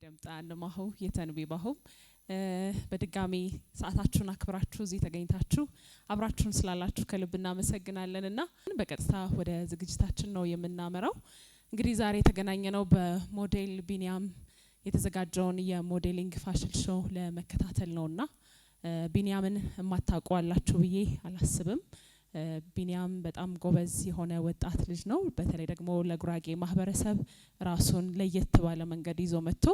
ደምጣ እንደማሁ የተንቢ ባሁ በድጋሚ ሰዓታችሁን አክብራችሁ እዚህ ተገኝታችሁ አብራችሁን ስላላችሁ ከልብ እናመሰግናለንና በቀጥታ ወደ ዝግጅታችን ነው የምናመራው። እንግዲህ ዛሬ የተገናኘነው በሞዴል ቢኒያም የተዘጋጀውን የሞዴሊንግ ፋሽን ሾው ለመከታተል ነውና ቢኒያምን ማታውቁ አላችሁ ብዬ አላስብም። ቢኒያም በጣም ጎበዝ የሆነ ወጣት ልጅ ነው። በተለይ ደግሞ ለጉራጌ ማህበረሰብ ራሱን ለየት ባለ መንገድ ይዞ መጥቶ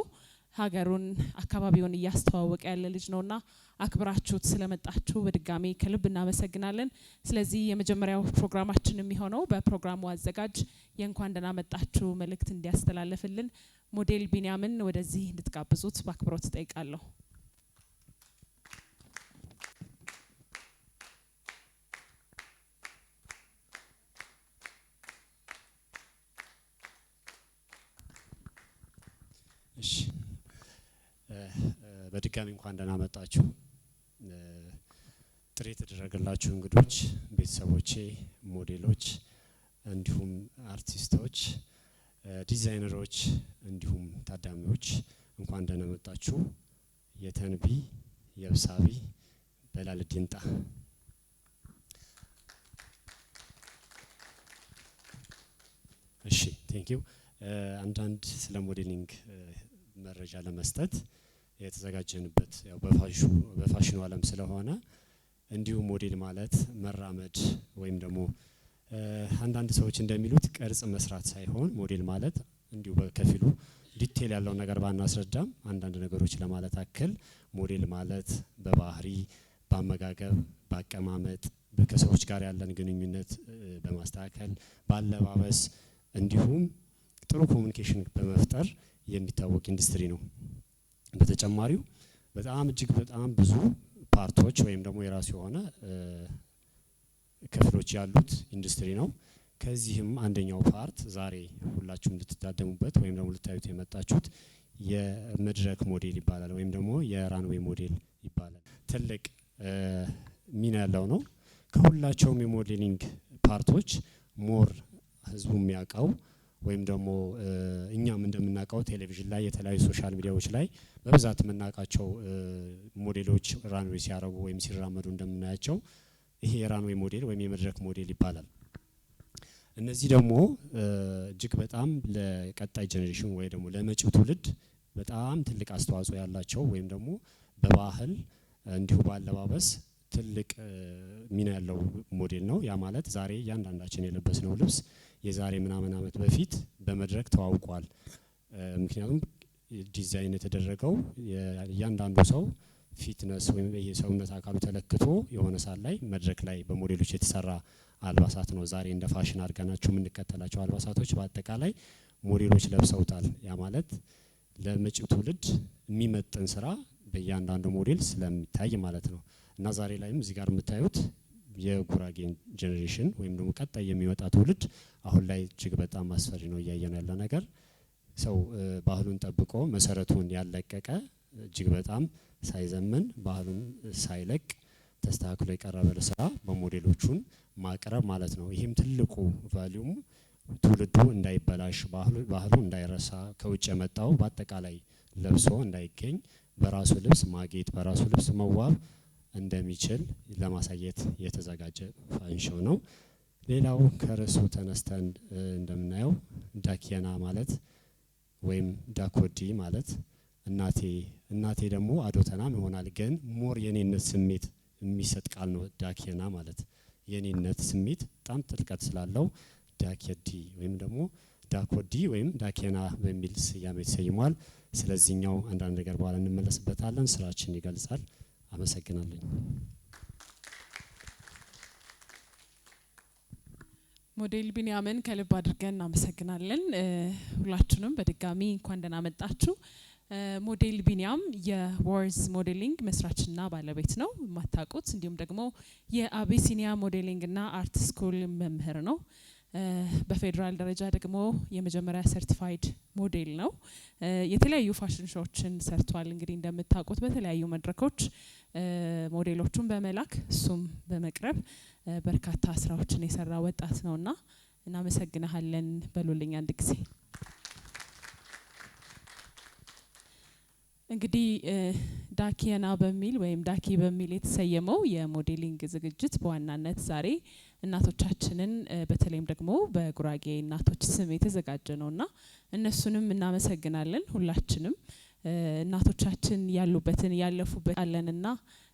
ሀገሩን አካባቢውን እያስተዋወቀ ያለ ልጅ ነውና አክብራችሁት ስለመጣችሁ በድጋሚ ከልብ እናመሰግናለን። ስለዚህ የመጀመሪያው ፕሮግራማችን የሚሆነው በፕሮግራሙ አዘጋጅ የእንኳን ደህና መጣችሁ መልእክት እንዲያስተላልፍልን ሞዴል ቢኒያምን ወደዚህ እንድትጋብዙት በአክብሮት ጠይቃለሁ። እሺ በድጋሚ እንኳን ደህና መጣችሁ። ጥሪ የተደረገላችሁ እንግዶች፣ ቤተሰቦቼ፣ ሞዴሎች፣ እንዲሁም አርቲስቶች፣ ዲዛይነሮች እንዲሁም ታዳሚዎች እንኳን ደህና መጣችሁ። የተንቢ የብሳቢ በላልዲንጣ እሺ ቴንክ ዩ። አንዳንድ ስለ ሞዴሊንግ መረጃ ለመስጠት የተዘጋጀንበት ያው በፋሽኑ ዓለም ስለሆነ እንዲሁ ሞዴል ማለት መራመድ ወይም ደግሞ አንዳንድ ሰዎች እንደሚሉት ቅርጽ መስራት ሳይሆን ሞዴል ማለት እንዲሁ በከፊሉ ዲቴል ያለው ነገር ባናስረዳም አንዳንድ ነገሮች ለማለት አክል ሞዴል ማለት በባህሪ፣ በአመጋገብ፣ በአቀማመጥ ከሰዎች ጋር ያለን ግንኙነት በማስተካከል ባለባበስ እንዲሁም ጥሩ ኮሙኒኬሽን በመፍጠር የሚታወቅ ኢንዱስትሪ ነው። በተጨማሪው በጣም እጅግ በጣም ብዙ ፓርቶች ወይም ደግሞ የራሱ የሆነ ክፍሎች ያሉት ኢንዱስትሪ ነው። ከዚህም አንደኛው ፓርት ዛሬ ሁላችሁም ልትታደሙበት ወይም ደግሞ ልታዩት የመጣችሁት የመድረክ ሞዴል ይባላል ወይም ደግሞ የራንዌይ ሞዴል ይባላል። ትልቅ ሚና ያለው ነው። ከሁላቸውም የሞዴሊንግ ፓርቶች ሞር ህዝቡ የሚያውቀው ወይም ደግሞ እኛም እንደምናውቀው ቴሌቪዥን ላይ የተለያዩ ሶሻል ሚዲያዎች ላይ በብዛት የምናውቃቸው ሞዴሎች ራንዌይ ሲያረጉ ወይም ሲራመዱ እንደምናያቸው ይሄ የራንዌይ ሞዴል ወይም የመድረክ ሞዴል ይባላል። እነዚህ ደግሞ እጅግ በጣም ለቀጣይ ጄኔሬሽን ወይ ደግሞ ለመጪው ትውልድ በጣም ትልቅ አስተዋጽኦ ያላቸው ወይም ደግሞ በባህል እንዲሁ ባለባበስ ትልቅ ሚና ያለው ሞዴል ነው። ያ ማለት ዛሬ እያንዳንዳችን የለበስነው ልብስ የዛሬ ምናምን አመት በፊት በመድረክ ተዋውቋል። ምክንያቱም ዲዛይን የተደረገው እያንዳንዱ ሰው ፊትነስ ወይም የሰውነት አካሉ ተለክቶ የሆነ ሰዓት ላይ መድረክ ላይ በሞዴሎች የተሰራ አልባሳት ነው። ዛሬ እንደ ፋሽን አድርገናቸው የምንከተላቸው አልባሳቶች በአጠቃላይ ሞዴሎች ለብሰውታል። ያ ማለት ለመጪው ትውልድ የሚመጥን ስራ በእያንዳንዱ ሞዴል ስለሚታይ ማለት ነው። እና ዛሬ ላይም እዚህ ጋር የምታዩት የጉራጌ ጄኔሬሽን ወይም ደግሞ ቀጣይ የሚወጣ ትውልድ አሁን ላይ እጅግ በጣም አስፈሪ ነው እያየነው ያለ ነገር። ሰው ባህሉን ጠብቆ መሰረቱን ያለቀቀ እጅግ በጣም ሳይዘመን ባህሉን ሳይለቅ ተስተካክሎ የቀረበ ስራ በሞዴሎቹን ማቅረብ ማለት ነው። ይህም ትልቁ ቫልዩሙ ትውልዱ እንዳይበላሽ፣ ባህሉ እንዳይረሳ፣ ከውጭ የመጣው በአጠቃላይ ለብሶ እንዳይገኝ በራሱ ልብስ ማጌጥ፣ በራሱ ልብስ መዋብ እንደሚችል ለማሳየት የተዘጋጀ ፋሽን ሾው ነው። ሌላው ከርዕሱ ተነስተን እንደምናየው ዳኪያና ማለት ወይም ዳኮዲ ማለት እናቴ ደግሞ አዶተናም ይሆናል። ግን ሞር የኔነት ስሜት የሚሰጥ ቃል ነው። ዳኪያና ማለት የኔነት ስሜት በጣም ጥልቀት ስላለው ዳኬዲ ወይም ደግሞ ዳኮዲ ወይም ዳኪያና በሚል ስያሜ ተሰይሟል። ስለዚህኛው አንዳንድ ነገር በኋላ እንመለስበታለን። ስራችን ይገልጻል። አመሰግናለሁ። ሞዴል ቢኒያምን ከልብ አድርገን እናመሰግናለን። ሁላችሁንም በድጋሚ እንኳን ደህና መጣችሁ። ሞዴል ቢኒያም የወርዝ ሞዴሊንግ መስራችና ባለቤት ነው የማታውቁት። እንዲሁም ደግሞ የአቢሲኒያ ሞዴሊንግና አርት ስኩል መምህር ነው። በፌደራል ደረጃ ደግሞ የመጀመሪያ ሰርቲፋይድ ሞዴል ነው። የተለያዩ ፋሽን ሾዎችን ሰርቷል። እንግዲህ እንደምታውቁት በተለያዩ መድረኮች ሞዴሎቹን በመላክ እሱም በመቅረብ በርካታ ስራዎችን የሰራ ወጣት ነውና እናመሰግናለን በሉልኝ አንድ ጊዜ። እንግዲህ ዳኪየና በሚል ወይም ዳኪ በሚል የተሰየመው የሞዴሊንግ ዝግጅት በዋናነት ዛሬ እናቶቻችንን በተለይም ደግሞ በጉራጌ እናቶች ስም የተዘጋጀ ነውና እነሱንም እናመሰግናለን። ሁላችንም እናቶቻችን ያሉበትን ያለፉበት አለንና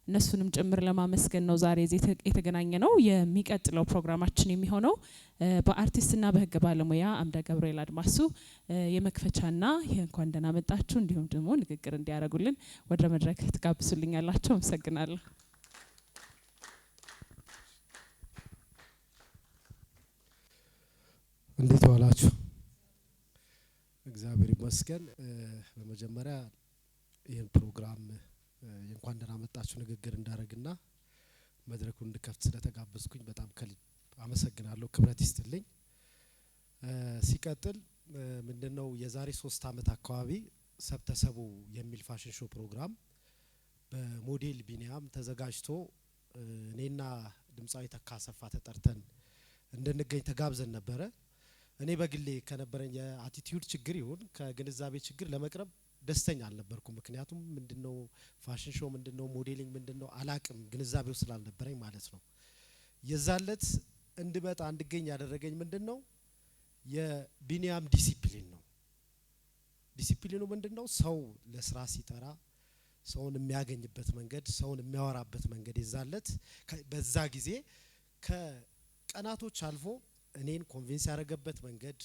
እነሱንም ጭምር ለማመስገን ነው ዛሬ እዚህ የተገናኘ ነው። የሚቀጥለው ፕሮግራማችን የሚሆነው በአርቲስትና በህግ ባለሙያ አምደ ገብርኤል አድማሱ የመክፈቻና የእንኳን ደህና መጣችሁ እንዲሁም ደግሞ ንግግር እንዲያደርጉልን ወደ መድረክ ትጋብሱልኛላችሁ። አመሰግናለሁ። እንዴት ዋላችሁ? እግዚአብሔር ይመስገን። በመጀመሪያ ይህን ፕሮግራም የእንኳን ደህና መጣችሁ ንግግር እንዳደረግና መድረኩን እንድከፍት ስለተጋበዝኩኝ በጣም ከልብ አመሰግናለሁ። ክብረት ይስጥልኝ። ሲቀጥል ምንድነው የዛሬ 3 አመት አካባቢ ሰብተሰቡ የሚል ፋሽን ሾው ፕሮግራም በሞዴል ቢኒያም ተዘጋጅቶ እኔና ድምጻዊ ተካሰፋ ተጠርተን እንድንገኝ ተጋብዘን ነበረ። እኔ በግሌ ከነበረኝ የአቲቲዩድ ችግር ይሁን ከግንዛቤ ችግር ለመቅረብ ደስተኛ አልነበርኩም። ምክንያቱም ምንድነው ፋሽን ሾው ምንድነው ሞዴሊንግ ምንድነው አላቅም ግንዛቤው ስላልነበረኝ ማለት ነው። የዛለት እንድመጣ እንድገኝ ያደረገኝ ምንድነው የቢኒያም ዲሲፕሊን ነው። ዲሲፕሊኑ ምንድነው ሰው ለስራ ሲጠራ ሰውን የሚያገኝበት መንገድ ሰውን የሚያወራበት መንገድ የዛለት በዛ ጊዜ ከቀናቶች አልፎ እኔን ኮንቪንስ ያደረገበት መንገድ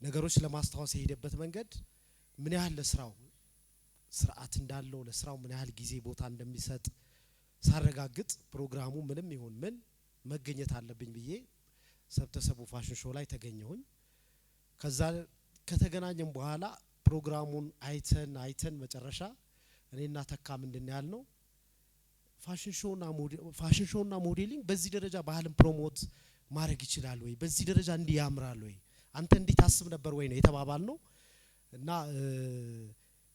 ነገሮች ለማስተዋወስ የሄደበት መንገድ ምን ያህል ለስራው ስርዓት እንዳለው ለስራው ምን ያህል ጊዜ ቦታ እንደሚሰጥ ሳረጋግጥ ፕሮግራሙ ምንም ይሁን ምን መገኘት አለብኝ ብዬ ሰብተሰቡ ፋሽን ሾው ላይ ተገኘሁኝ። ከዛ ከተገናኘን በኋላ ፕሮግራሙን አይተን መጨረሻ እኔና ተካ ምንድነው ያልነው ፋሽን ሾውና ሞዴሊንግ በዚህ ደረጃ ባህልን ፕሮሞት ማድረግ ይችላል ወይ በዚህ ደረጃ እንዲህ ያምራል ወይ አንተ እንዲህ ታስብ ነበር ወይ ነው የተባባል ነው። እና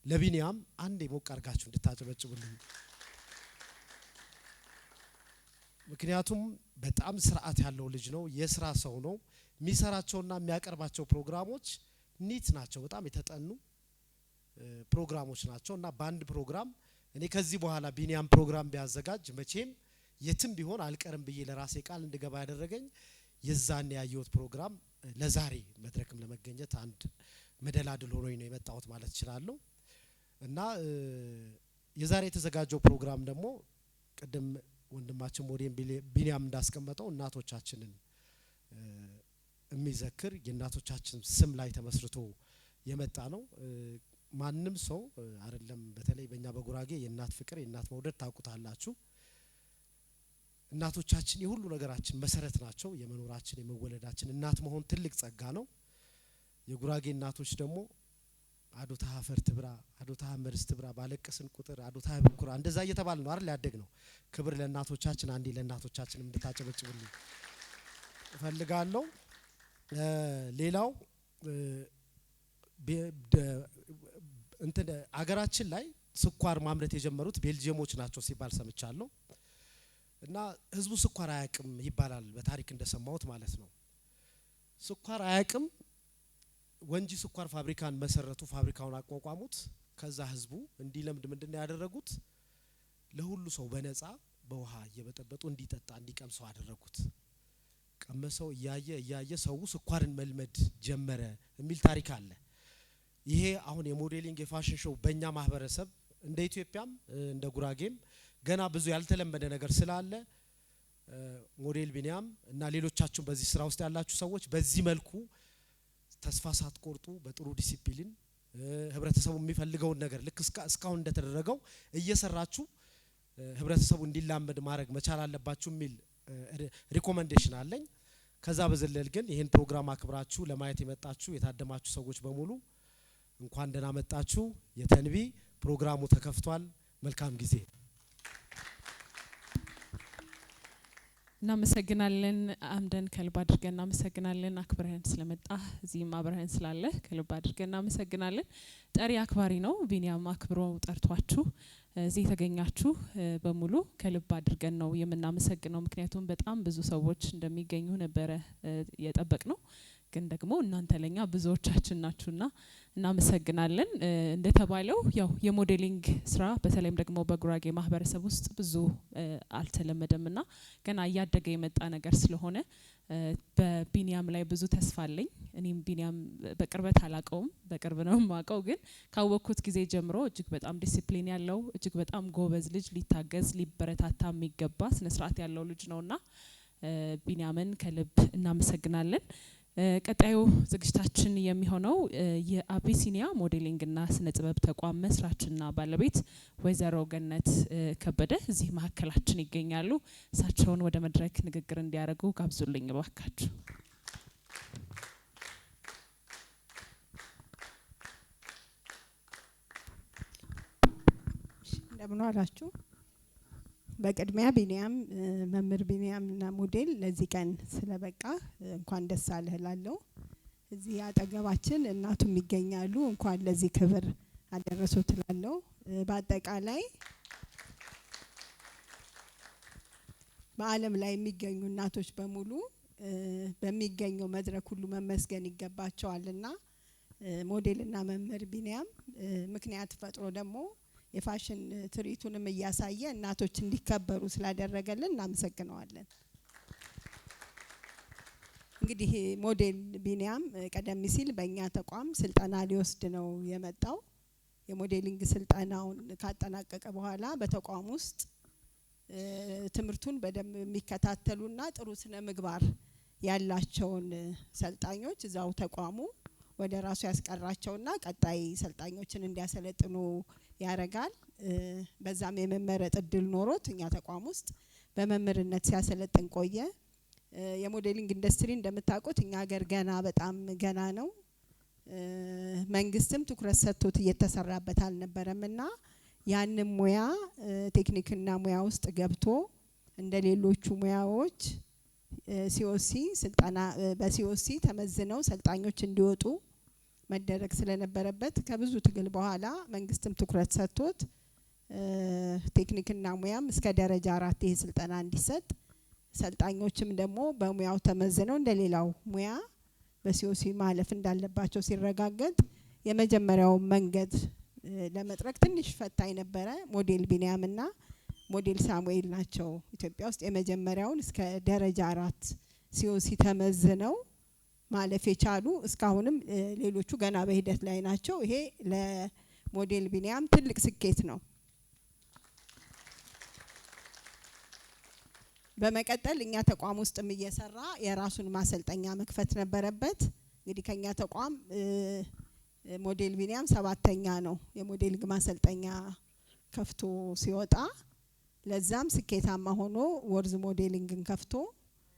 ለቢኒያም አንዴ ሞቅ አርጋችሁ እንድታጨበጭቡልኝ። ምክንያቱም በጣም ስርዓት ያለው ልጅ ነው፣ የስራ ሰው ነው። የሚሰራቸውና የሚያቀርባቸው ፕሮግራሞች ኒት ናቸው፣ በጣም የተጠኑ ፕሮግራሞች ናቸው። እና በአንድ ፕሮግራም እኔ ከዚህ በኋላ ቢኒያም ፕሮግራም ቢያዘጋጅ መቼም የትም ቢሆን አልቀርም ብዬ ለራሴ ቃል እንድገባ ያደረገኝ የዛን ያየሁት ፕሮግራም ለዛሬ መድረክም ለመገኘት አንድ መደላድል ሆኖኝ ነው የመጣሁት ማለት እችላለሁ። እና የዛሬ የተዘጋጀው ፕሮግራም ደግሞ ቀደም ወንድማችን ሞዴል ቢኒያም እንዳስቀመጠው እናቶቻችንን የሚዘክር የእናቶቻችን ስም ላይ ተመስርቶ የመጣ ነው። ማንም ሰው አይደለም በተለይ በእኛ በጉራጌ የእናት ፍቅር የእናት መውደድ ታውቁታላችሁ። እናቶቻችን የሁሉ ነገራችን መሰረት ናቸው። የመኖራችን የመወለዳችን እናት መሆን ትልቅ ጸጋ ነው። የጉራጌ እናቶች ደግሞ አዶታ አፈር ትብራ አዶታ መርስ ትብራ ባለቀስን ቁጥር አዶታ ብኩራ እንደዛ እየተባለ ነው አይደል ያደግ ነው። ክብር ለእናቶቻችን። አንዴ ለእናቶቻችን እንድታጨበጭቡልኝ እፈልጋለሁ። ሌላው እንትን አገራችን ላይ ስኳር ማምረት የጀመሩት ቤልጂየሞች ናቸው ሲባል ሰምቻለሁ። እና ህዝቡ ስኳር አያቅም ይባላል በታሪክ እንደሰማሁት ማለት ነው። ስኳር አያቅም። ወንጂ ስኳር ፋብሪካን መሰረቱ፣ ፋብሪካውን አቋቋሙት። ከዛ ህዝቡ እንዲለምድ ምንድነው ያደረጉት ለሁሉ ሰው በነፃ በውሃ እየበጠበጡ እንዲጠጣ እንዲቀምሰው አደረጉት። ቀመሰው እያየ ሰው ስኳርን መልመድ ጀመረ የሚል ታሪክ አለ። ይሄ አሁን የሞዴሊንግ የፋሽን ሾው በእኛ ማህበረሰብ እንደ ኢትዮጵያም እንደ ጉራጌም ገና ብዙ ያልተለመደ ነገር ስላለ ሞዴል ቢኒያም እና ሌሎቻችሁ በዚህ ስራ ውስጥ ያላችሁ ሰዎች በዚህ መልኩ ተስፋ ሳትቆርጡ በጥሩ ዲሲፕሊን ህብረተሰቡ የሚፈልገውን ነገር ልክ እስካሁን እንደተደረገው እየሰራችሁ ህብረተሰቡ እንዲላመድ ማድረግ መቻል አለባችሁ የሚል ሪኮመንዴሽን አለኝ። ከዛ በዘለል ግን ይሄን ፕሮግራም አክብራችሁ ለማየት የመጣችሁ የታደማችሁ ሰዎች በሙሉ እንኳን ደህና መጣችሁ። የተንቢ ፕሮግራሙ ተከፍቷል። መልካም ጊዜ። እናመሰግናለን። አምደን ከልብ አድርገን እናመሰግናለን። አክብረህን ስለመጣ እዚህም አብረህን ስላለ ከልብ አድርገን እናመሰግናለን። ጠሪ አክባሪ ነው ቢኒያም አክብሮ ጠርቷችሁ እዚህ የተገኛችሁ በሙሉ ከልብ አድርገን ነው የምናመሰግነው። ምክንያቱም በጣም ብዙ ሰዎች እንደሚገኙ ነበረ የጠበቅ ነው። ግን ደግሞ እናንተ ለኛ ብዙዎቻችን ናችሁና እናመሰግናለን። እንደተባለው ያው የሞዴሊንግ ስራ በተለይም ደግሞ በጉራጌ ማህበረሰብ ውስጥ ብዙ አልተለመደምና ገና እያደገ የመጣ ነገር ስለሆነ በቢኒያም ላይ ብዙ ተስፋ አለኝ። እኔም ቢኒያም በቅርበት አላቀውም፣ በቅርብ ነው ማቀው፣ ግን ካወቅኩት ጊዜ ጀምሮ እጅግ በጣም ዲሲፕሊን ያለው እጅግ በጣም ጎበዝ ልጅ፣ ሊታገዝ ሊበረታታ የሚገባ ስነ ስርዓት ያለው ልጅ ነውና ቢኒያምን ከልብ እናመሰግናለን። ቀጣዩ ዝግጅታችን የሚሆነው የአቢሲኒያ ሞዴሊንግና ስነ ጥበብ ተቋም መስራችና ባለቤት ወይዘሮ ገነት ከበደ እዚህ መሀከላችን ይገኛሉ። እሳቸውን ወደ መድረክ ንግግር እንዲያደርጉ ጋብዙልኝ እባካችሁ። እንደምን ዋላችሁ። በቅድሚያ ቢኒያም መምህር ቢኒያምና ሞዴል ለዚህ ቀን ስለበቃ እንኳን ደስ አለህ እላለሁ። እዚህ አጠገባችን እናቱም ይገኛሉ። እንኳን ለዚህ ክብር አደረሱት እላለሁ። በአጠቃላይ በዓለም ላይ የሚገኙ እናቶች በሙሉ በሚገኘው መድረክ ሁሉ መመስገን ይገባቸዋልና ሞዴልና መምህር ቢኒያም ምክንያት ፈጥሮ ደግሞ የፋሽን ትርኢቱንም እያሳየ እናቶች እንዲከበሩ ስላደረገልን እናመሰግነዋለን። እንግዲህ ሞዴል ቢኒያም ቀደም ሲል በእኛ ተቋም ስልጠና ሊወስድ ነው የመጣው። የሞዴሊንግ ስልጠናውን ካጠናቀቀ በኋላ በተቋም ውስጥ ትምህርቱን በደንብ የሚከታተሉና ጥሩ ስነ ምግባር ያላቸውን ሰልጣኞች እዛው ተቋሙ ወደ ራሱ ያስቀራቸውና ቀጣይ ሰልጣኞችን እንዲያሰለጥኑ ያረጋል። በዛም የመመረጥ እድል ኖሮት እኛ ተቋም ውስጥ በመምህርነት ሲያሰለጥን ቆየ። የሞዴሊንግ ኢንዱስትሪ እንደምታውቁት እኛ ሀገር ገና በጣም ገና ነው። መንግስትም ትኩረት ሰጥቶት እየተሰራበት አልነበረምና ያንን ሙያ ቴክኒክና ሙያ ውስጥ ገብቶ እንደሌሎቹ ሙያዎች ሲኦሲ ስልጠና በሲኦሲ ተመዝነው ሰልጣኞች እንዲወጡ መደረግ ስለነበረበት ከብዙ ትግል በኋላ መንግስትም ትኩረት ሰጥቶት ቴክኒክና ሙያም እስከ ደረጃ 4 ይሄ ስልጠና እንዲሰጥ ሰልጣኞችም ደግሞ በሙያው ተመዝነው እንደሌላው ሙያ በሲኦሲ ማለፍ እንዳለባቸው ሲረጋገጥ የመጀመሪያው መንገድ ለመጥረግ ትንሽ ፈታኝ ነበረ። ሞዴል ቢኒያምና ሞዴል ሳሙኤል ናቸው ኢትዮጵያ ውስጥ የመጀመሪያውን እስከ ደረጃ 4 ሲኦሲ ተመዝነው ማለፍ የቻሉ። እስካሁንም ሌሎቹ ገና በሂደት ላይ ናቸው። ይሄ ለሞዴል ቢኒያም ትልቅ ስኬት ነው። በመቀጠል እኛ ተቋም ውስጥም እየሰራ የራሱን ማሰልጠኛ መክፈት ነበረበት። እንግዲህ ከኛ ተቋም ሞዴል ቢኒያም 7ኛ ነው የሞዴሊንግ ማሰልጠኛ ከፍቶ ሲወጣ፣ ለዛም ስኬታማ ሆኖ ወርዝ ሞዴሊንግን ከፍቶ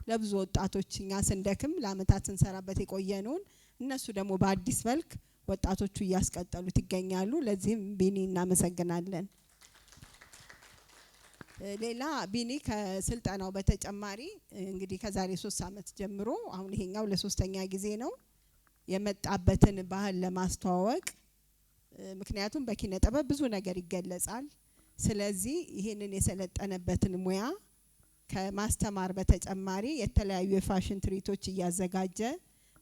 ለብዙ ወጣቶች እኛ ስንደክም ለአመታት ስንሰራበት የቆየነውን እነሱ ደግሞ በአዲስ መልክ ወጣቶቹ እያስቀጠሉት ይገኛሉ። ለዚህም ቢኒ እናመሰግናለን። ሌላ ቢኒ ከስልጠናው በተጨማሪ እንግዲህ ከዛሬ 3 አመት ጀምሮ አሁን ይሄኛው ለ3ኛ ጊዜ ነው የመጣበትን ባህል ለማስተዋወቅ። ምክንያቱም በኪነ ጥበብ ብዙ ነገር ይገለጻል። ስለዚህ ይሄንን የሰለጠነበትን ሙያ ከማስተማር በተጨማሪ የተለያዩ የፋሽን ትርኢቶች እያዘጋጀ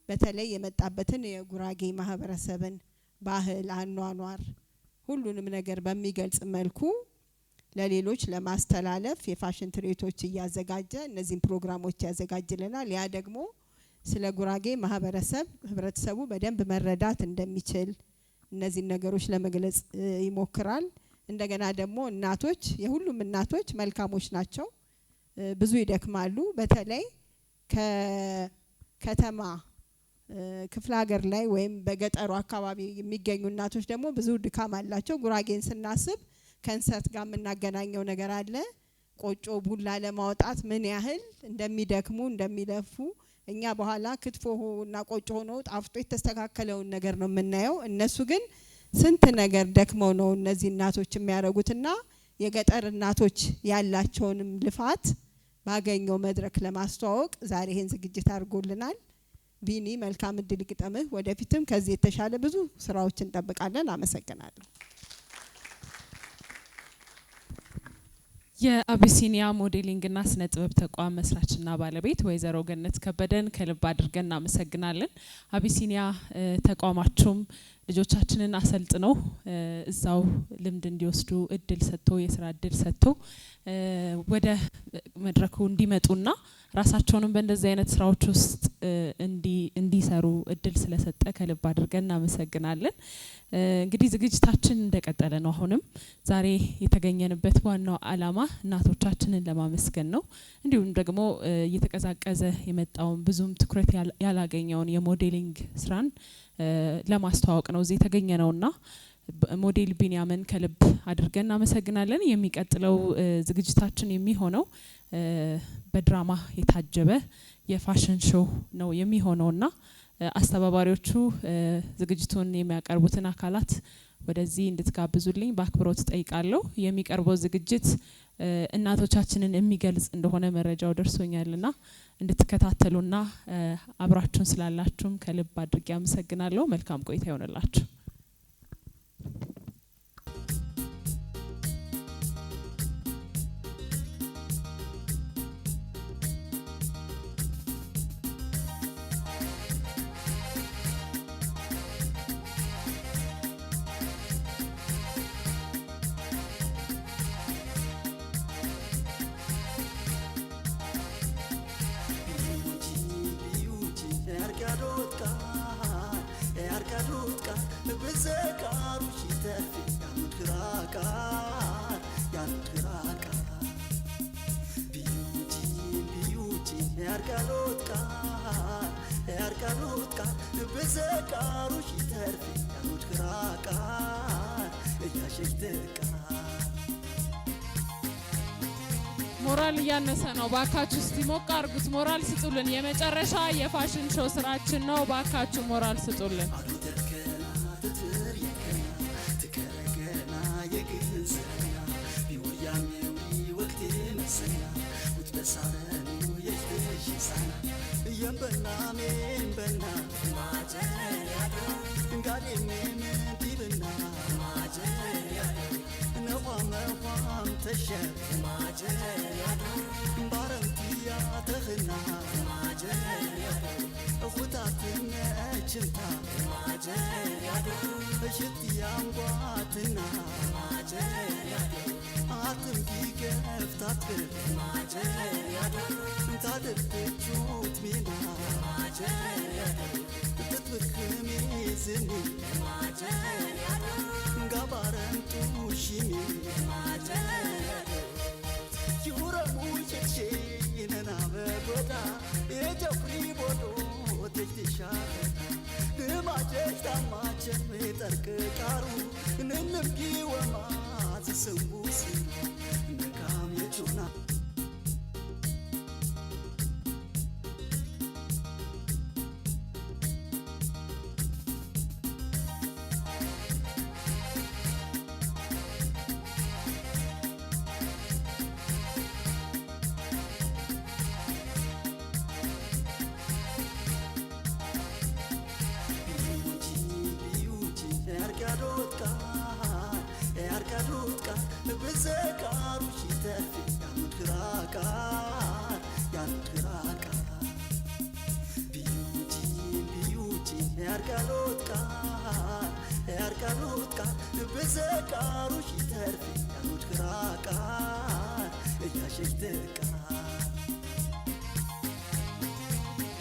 በተለይ የመጣበትን የጉራጌ ማህበረሰብን ባህል፣ አኗኗር ሁሉንም ነገር በሚገልጽ መልኩ ለሌሎች ለማስተላለፍ የፋሽን ትርኢቶች እያዘጋጀ እነዚህን ፕሮግራሞች ያዘጋጅልናል። ያ ደግሞ ስለ ጉራጌ ማህበረሰብ ህብረተሰቡ በደንብ መረዳት እንደሚችል እነዚህን ነገሮች ለመግለጽ ይሞክራል። እንደገና ደግሞ እናቶች የሁሉም እናቶች መልካሞች ናቸው፣ ብዙ ይደክማሉ። በተለይ ከከተማ ክፍለ ሀገር ላይ ወይም በገጠሩ አካባቢ የሚገኙ እናቶች ደግሞ ብዙ ድካም አላቸው። ጉራጌን ስናስብ ከእንሰት ጋር የምናገናኘው ነገር አለ። ቆጮ ቡላ ለማውጣት ምን ያህል እንደሚደክሙ እንደሚለፉ እኛ በኋላ ክትፎና ቆጮ ሆኖ ጣፍጦ የተስተካከለውን ነገር ነው የምናየው። እነሱ ግን ስንት ነገር ደክመው ነው እነዚህ እናቶች የሚያደርጉትና የገጠር እናቶች ያላቸውንም ልፋት ባገኘው መድረክ ለማስተዋወቅ ዛሬ ይሄን ዝግጅት አድርጎልናል። ቢኒ መልካም እድል ይግጠምህ። ወደፊትም ከዚህ የተሻለ ብዙ ስራዎችን እንጠብቃለን። አመሰግናለሁ። የአቢሲኒያ ሞዴሊንግና ስነ ጥበብ ተቋም መስራችና ባለቤት ወይዘሮ ገነት ከበደን ከልብ አድርገን እናመሰግናለን። አቢሲኒያ ተቋማችሁም ልጆቻችንን አሰልጥነው እዛው ልምድ እንዲወስዱ እድል ሰጥቶ የስራ እድል ሰጥቶ ወደ መድረኩ እንዲመጡና ራሳቸውንም በእንደዚህ አይነት ስራዎች ውስጥ እንዲሰሩ እድል ስለሰጠ ከልብ አድርገን እናመሰግናለን። እንግዲህ ዝግጅታችን እንደቀጠለ ነው። አሁንም ዛሬ የተገኘንበት ዋናው አላማ እናቶቻችንን ለማመስገን ነው። እንዲሁም ደግሞ እየተቀዛቀዘ የመጣውን ብዙም ትኩረት ያላገኘውን የሞዴሊንግ ስራን ለማስተዋወቅ ነው እዚህ የተገኘ ነውና ሞዴል ቢኒያምን ከልብ አድርገን እናመሰግናለን። የሚቀጥለው ዝግጅታችን የሚሆነው በድራማ የታጀበ የፋሽን ሾው ነው የሚሆነውና አስተባባሪዎቹ ዝግጅቱን የሚያቀርቡትን አካላት ወደዚህ እንድትጋብዙልኝ በአክብሮት ጠይቃለሁ። የሚቀርበው ዝግጅት እናቶቻችንን የሚገልጽ እንደሆነ መረጃው ደርሶኛልና እንድትከታተሉና አብራችሁን ስላላችሁም ከልብ አድርጌ አመሰግናለሁ። መልካም ቆይታ ይሆንላችሁ። ሞራል እያነሰ ነው። ባካችሁ እስቲ ሞቅ አርጉት። ሞራል ስጡልን። የመጨረሻ የፋሽን ሾው ስራችን ነው። ባካችሁ ሞራል ስጡልን።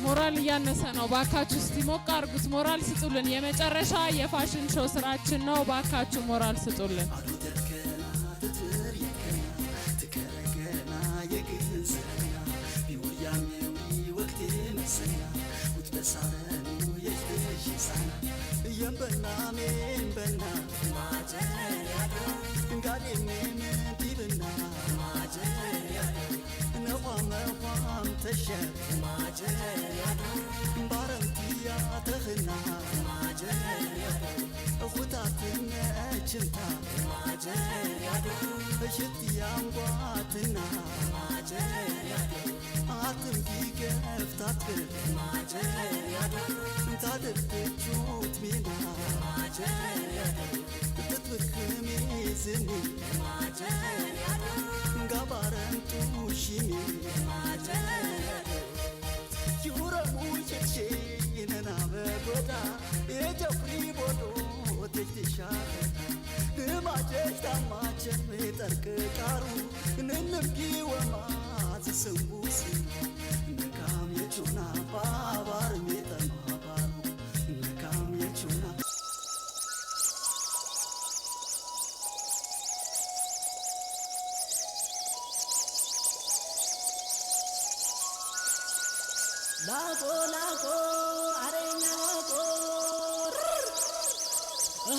ሞራል እያነሰ ነው። ባካችሁ እስቲ ሞቅ አርጉት። ሞራል ስጡልን። የመጨረሻ የፋሽን ሾው ስራችን ነው። ባካችሁ ሞራል ስጡልን። Shit, አትንኪ ገፍታትር ማጀሪያዳ ታደርግቹት ሚና ማጀሪያዳ ትትብክሚ ዝኒ ማጀሪያዳ ጋባረንቱ ሽሚ ማጀሪያዳ ዩረሙ ሸሼ ይነና በጎዳ የጀፍሪ ቦዶ ትሽሻለ ንማጀሽ ታማቸን ጠርቅ ቃሩ ንንምጊ ወማት ስንቡስ ነካም የቹና ባባር ሜጠን ባባሩ ነካም የቹና ላቆ ላቆ አረኛ ላቆ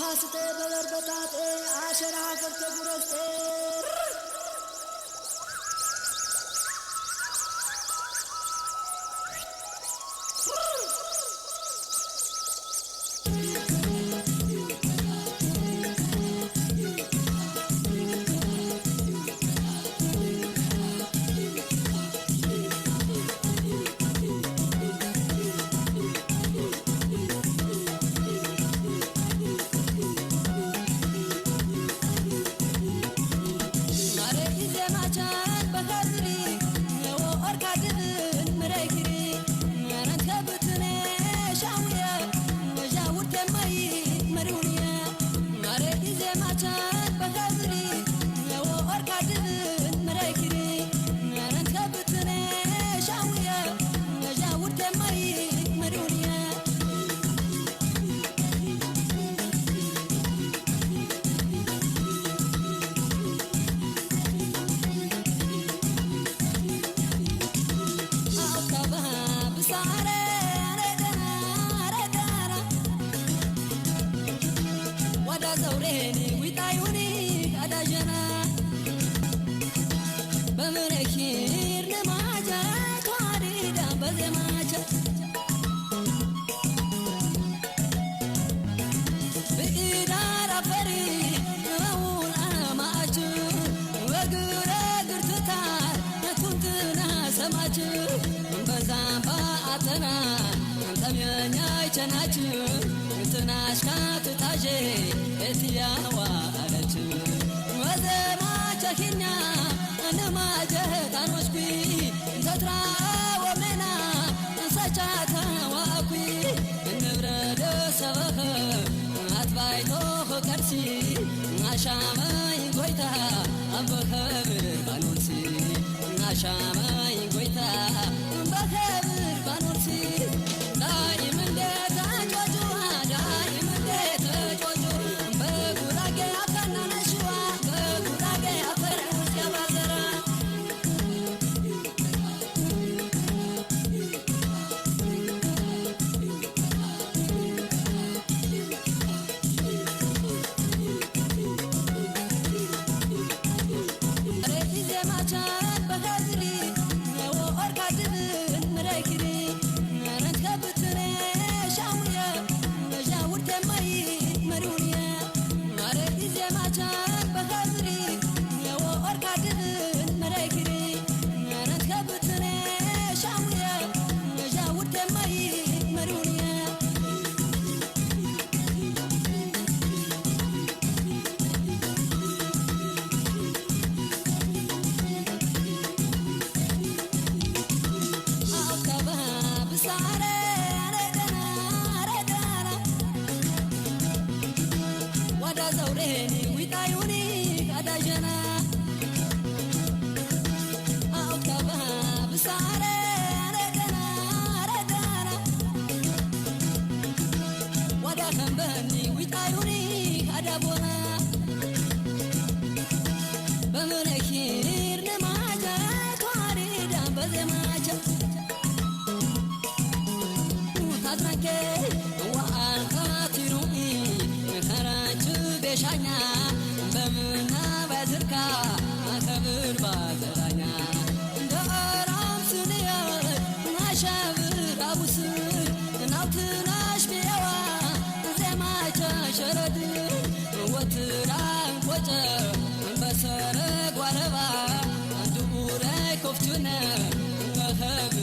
ሀስቴ በበርበታቴ አሸራ ከርተ ጉረስቴ በሰረግ ዋለባ አንዱ ቡራይ ኮፍቱነ Thank you.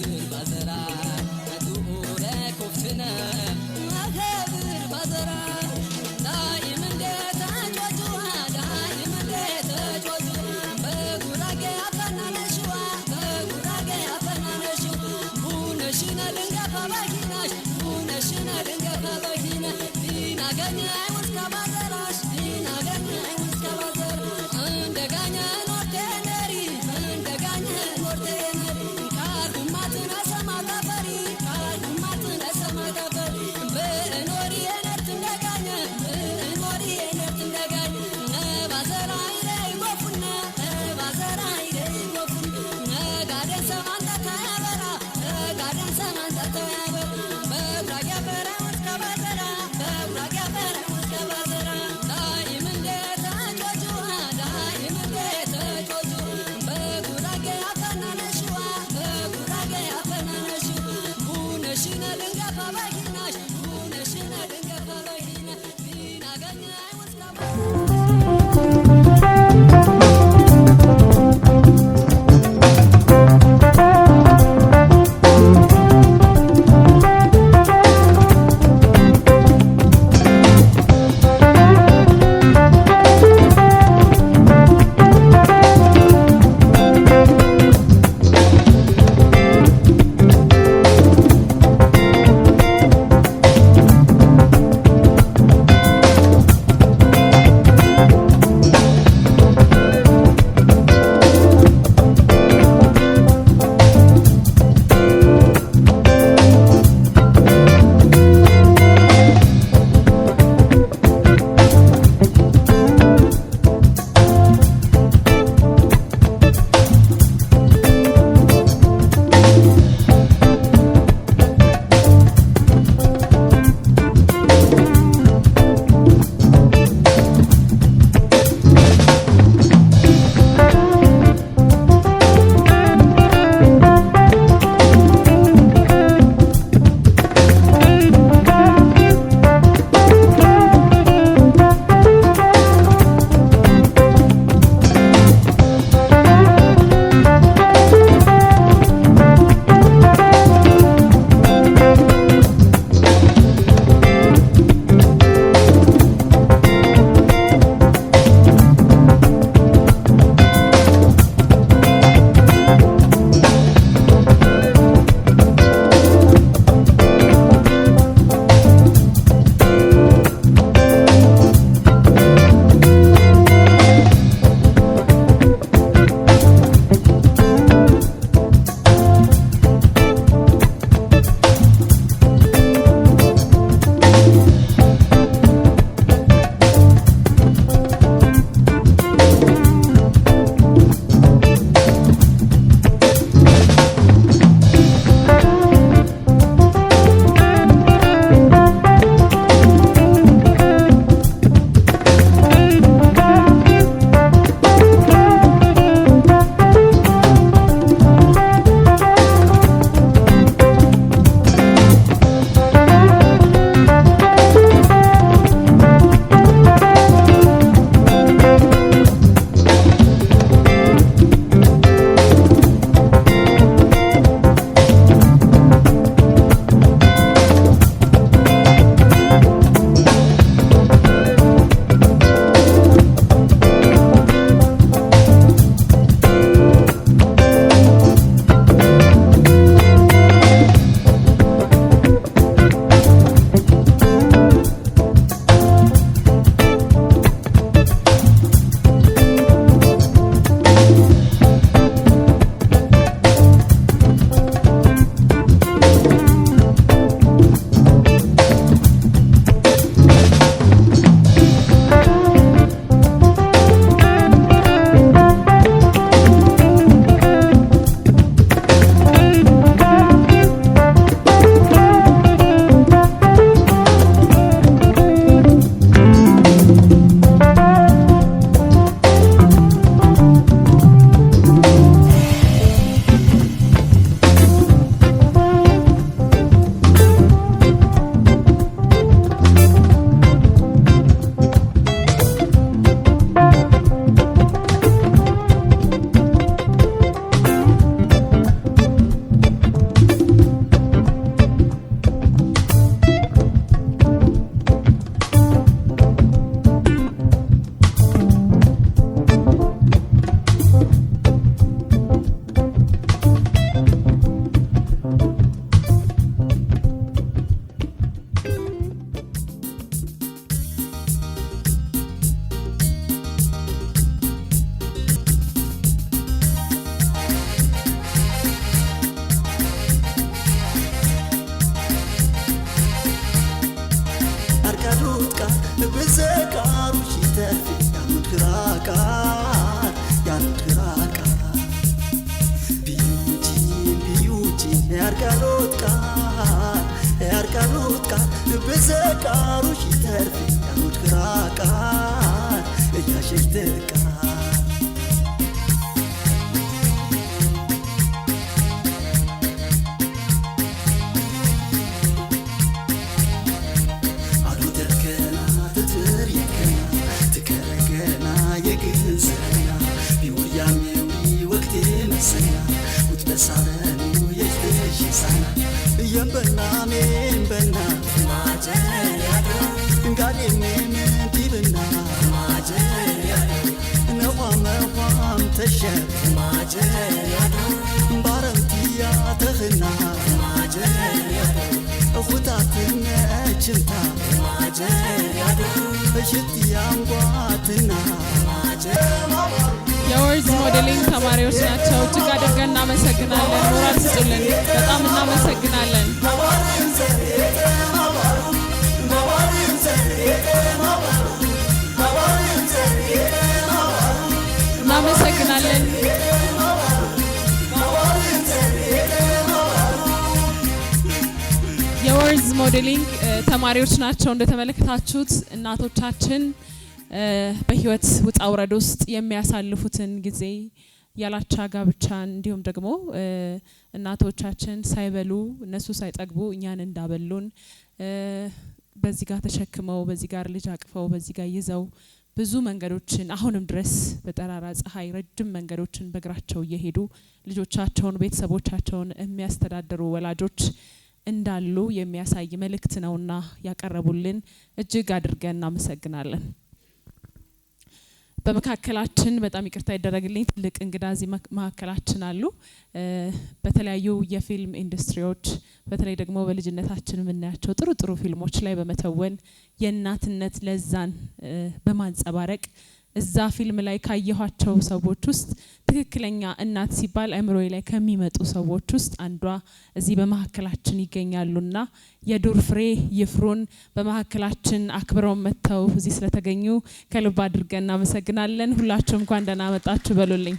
ያርቃሉት ቃል ብዘቃሩሽ ይተርፍ ያሉት ክራቃል እያሸሽ ትቃል Yambana membana majeriyado ngale mentibna majeriyado nawam tasher majeriyado barantiya takhna majeriyado khutatna chimta majeriyado shitiyam qatina majeriyado የወርዝ ሞዴሊንግ ተማሪዎች ናቸው። እጅግ አድርገን እናመሰግናለን። ሞራል ስጡልን። በጣም እናመሰግናለን። እናመሰግናለን። የወርዝ ሞዴሊንግ ተማሪዎች ናቸው። እንደተመለከታችሁት እናቶቻችን በህይወት ውጣ ውረድ ውስጥ የሚያሳልፉትን ጊዜ ያላቻ ጋብቻን እንዲሁም ደግሞ እናቶቻችን ሳይበሉ እነሱ ሳይጠግቡ እኛን እንዳበሉን በዚህ ጋር ተሸክመው በዚህ ጋር ልጅ አቅፈው በዚህ ጋር ይዘው ብዙ መንገዶችን አሁንም ድረስ በጠራራ ፀሐይ ረጅም መንገዶችን በእግራቸው እየሄዱ ልጆቻቸውን ቤተሰቦቻቸውን የሚያስተዳድሩ ወላጆች እንዳሉ የሚያሳይ መልእክት ነውና ያቀረቡልን እጅግ አድርገን እናመሰግናለን። በመካከላችን በጣም ይቅርታ ይደረግልኝ ትልቅ እንግዳ እዚህ መካከላችን አሉ። በተለያዩ የፊልም ኢንዱስትሪዎች በተለይ ደግሞ በልጅነታችን የምናያቸው ጥሩ ጥሩ ፊልሞች ላይ በመተወን የእናትነት ለዛን በማንጸባረቅ እዛ ፊልም ላይ ካየኋቸው ሰዎች ውስጥ ትክክለኛ እናት ሲባል አእምሮዬ ላይ ከሚመጡ ሰዎች ውስጥ አንዷ እዚህ በመካከላችን ይገኛሉና የዱር ፍሬ ይፍሩን በመካከላችን አክብረው መተው እዚህ ስለተገኙ ከልብ አድርገን እናመሰግናለን። ሁላችሁም እንኳን ደህና መጣችሁ በሉልኝ።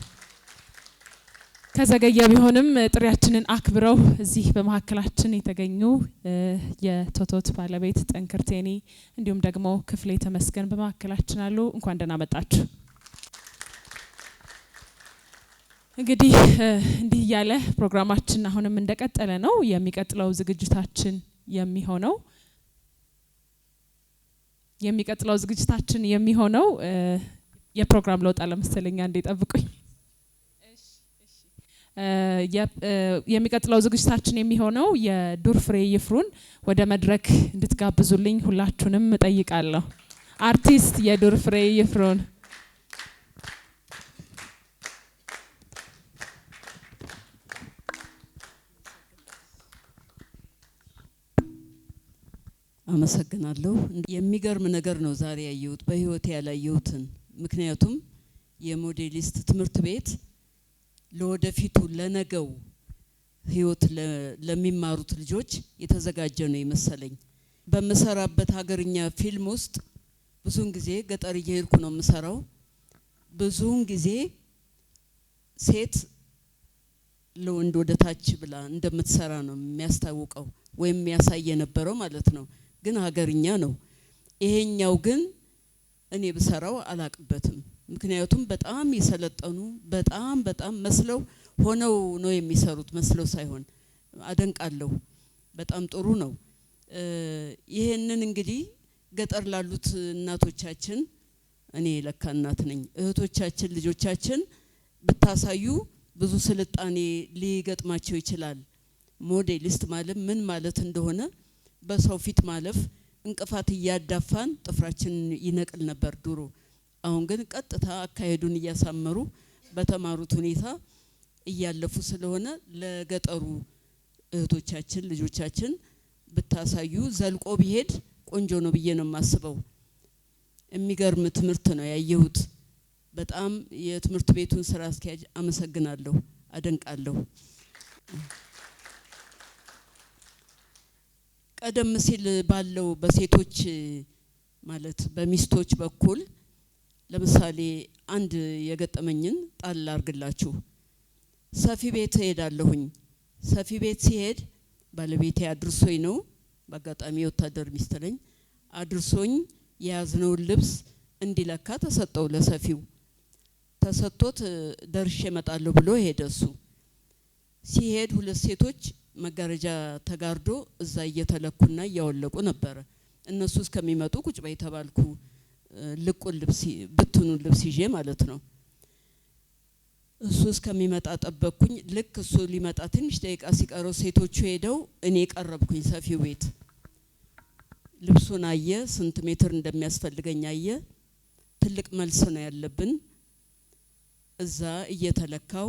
ከዘገየ ቢሆንም ጥሪያችንን አክብረው እዚህ በመካከላችን የተገኙ የቶቶት ባለቤት ጠንክርቴኒ እንዲሁም ደግሞ ክፍሌ ተመስገን በመካከላችን አሉ። እንኳን ደህና መጣችሁ። እንግዲህ እንዲህ ያለ ፕሮግራማችን አሁንም እንደቀጠለ ነው። የሚቀጥለው ዝግጅታችን የሚሆነው የፕሮግራም ለውጥ አለመሰለኛ እንደ ጠብቁኝ። የሚቀጥለው ዝግጅታችን የሚሆነው የዱር ፍሬ ይፍሩን ወደ መድረክ እንድትጋብዙልኝ ሁላችሁንም እጠይቃለሁ። አርቲስት የዱር ፍሬ ይፍሩን አመሰግናለሁ። የሚገርም ነገር ነው ዛሬ ያየሁት በህይወቴ ያላየሁትን። ምክንያቱም የሞዴሊስት ትምህርት ቤት ለወደፊቱ ለነገው ህይወት ለሚማሩት ልጆች የተዘጋጀ ነው ይመስለኝ። በመሰራበት ሀገርኛ ፊልም ውስጥ ብዙውን ጊዜ ገጠር እየሄድኩ ነው የምሰራው። ብዙውን ጊዜ ሴት ለወንድ ወደ ታች ብላ እንደምትሰራ ነው የሚያስታውቀው ወይም የሚያሳይ ነበረው ማለት ነው። ግን ሀገርኛ ነው። ይሄኛው ግን እኔ በሰራው አላቅበትም። ምክንያቱም በጣም የሰለጠኑ በጣም መስለው ሆነው ነው የሚሰሩት መስለው ሳይሆን አደንቃለሁ። በጣም ጥሩ ነው። ይሄንን እንግዲህ ገጠር ላሉት እናቶቻችን እኔ ለካ እናት ነኝ እህቶቻችን ልጆቻችን ብታሳዩ ብዙ ስልጣኔ ሊገጥማቸው ይችላል። ሞዴሊስት ማለት ምን ማለት እንደሆነ በሰው ፊት ማለፍ እንቅፋት እያዳፋን ጥፍራችን ይነቅል ነበር ድሮ። አሁን ግን ቀጥታ አካሄዱን እያሳመሩ በተማሩት ሁኔታ እያለፉ ስለሆነ ለገጠሩ እህቶቻችን ልጆቻችን ብታሳዩ ዘልቆ ቢሄድ ቆንጆ ነው ብዬ ነው የማስበው። የሚገርም ትምህርት ነው ያየሁት። በጣም የትምህርት ቤቱን ስራ አስኪያጅ አመሰግናለሁ፣ አደንቃለሁ። ቀደም ሲል ባለው በሴቶች ማለት በሚስቶች በኩል ለምሳሌ አንድ የገጠመኝን ጣል አርግላችሁ። ሰፊ ቤት ሄዳለሁኝ። ሰፊ ቤት ሲሄድ ባለቤቴ አድርሶኝ ነው። በአጋጣሚ ወታደር ሚስት ነኝ። አድርሶኝ የያዝነውን ልብስ እንዲለካ ተሰጠው። ለሰፊው ተሰጥቶት ደርሼ እመጣለሁ ብሎ ሄደ። እሱ ሲሄድ ሁለት ሴቶች መጋረጃ ተጋርዶ እዛ እየተለኩና እያወለቁ ነበረ። እነሱ እስከሚመጡ ቁጭ በይ ተባልኩ። ልቁን ልብስ ብትኑን ልብስ ይዤ ማለት ነው። እሱ እስከሚመጣ ጠበቅኩኝ። ልክ እሱ ሊመጣ ትንሽ ደቂቃ ሲቀረው ሴቶቹ ሄደው እኔ ቀረብኩኝ። ሰፊው ቤት ልብሱን አየ፣ ስንት ሜትር እንደሚያስፈልገኝ አየ። ትልቅ መልስ ነው ያለብን። እዛ እየተለካው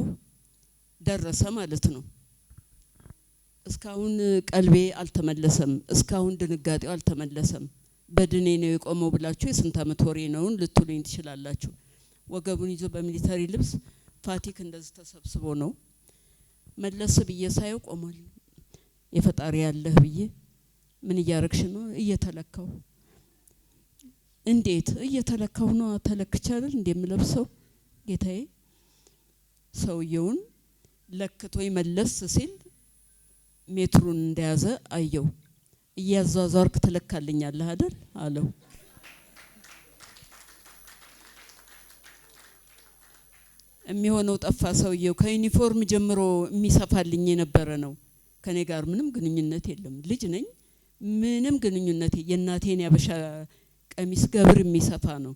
ደረሰ ማለት ነው። እስካሁን ቀልቤ አልተመለሰም። እስካሁን ድንጋጤው አልተመለሰም። በድኔ ነው የቆመው ብላችሁ የስንት አመት ወሬ ነውን ልትሉኝ ትችላላችሁ። ወገቡን ይዞ በሚሊተሪ ልብስ ፋቲክ እንደዚህ ተሰብስቦ ነው። መለስ ብዬ ሳየው ቆሟል። የፈጣሪ ያለህ ብዬ ምን እያረግሽ ነው? እየተለካው። እንዴት እየተለካው ነው? ተለክቻለሁ እንደምለብሰው ጌታዬ። ሰውየውን ለክቶኝ መለስ ሲል ሜትሩን እንደያዘ አየው። እያዟዟርክ ትለካልኛለህ አይደል አለው። የሚሆነው ጠፋ። ሰውየው ከዩኒፎርም ጀምሮ የሚሰፋልኝ የነበረ ነው። ከኔ ጋር ምንም ግንኙነት የለም። ልጅ ነኝ፣ ምንም ግንኙነት የእናቴን ያበሻ ቀሚስ ገብር የሚሰፋ ነው።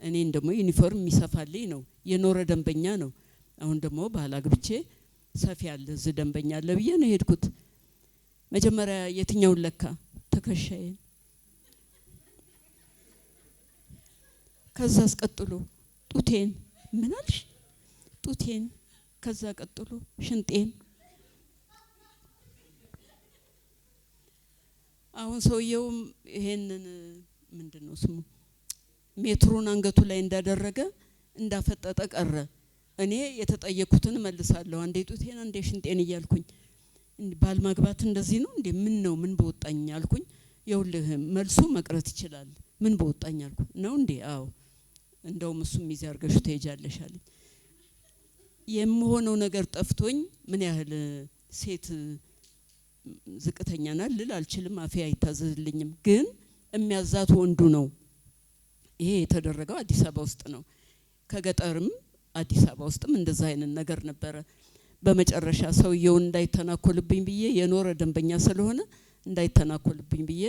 እኔን ደግሞ ዩኒፎርም የሚሰፋልኝ ነው። የኖረ ደንበኛ ነው። አሁን ደግሞ ባላግብቼ ሰፊ ያለ እዚህ ደንበኛ አለ ብዬ ነው ሄድኩት። መጀመሪያ የትኛውን ለካ? ትከሻዬን። ከዛ አስቀጥሎ ጡቴን። ምን አልሽ? ጡቴን። ከዛ ቀጥሎ ሽንጤን። አሁን ሰውየውም ይሄንን ምንድነው ስሙ ሜትሩን አንገቱ ላይ እንዳደረገ እንዳፈጠጠ ቀረ። እኔ የተጠየቁትን መልሳለሁ። አንዴ ጡቴን አንዴ ሽንጤን እያልኩኝ ባል ማግባት እንደዚህ ነው እንዴ? ምን ነው ምን በወጣኝ አልኩኝ። ይኸውልህ መልሱ መቅረት ይችላል። ምን በወጣኝ አልኩ። ነው እንዴ? አዎ። እንደውም እሱም ይዘህ አርገሽ ትሄጃለሽ አለኝ። የምሆነው ነገር ጠፍቶኝ ምን ያህል ሴት ዝቅተኛና ልል አልችልም። አፌ አይታዘዝልኝም። ግን የሚያዛት ወንዱ ነው። ይሄ የተደረገው አዲስ አበባ ውስጥ ነው። ከገጠርም አዲስ አበባ ውስጥም እንደዛ አይነት ነገር ነበረ። በመጨረሻ ሰውየውን እንዳይተናኮልብኝ ብዬ የኖረ ደንበኛ ስለሆነ እንዳይተናኮልብኝ ብዬ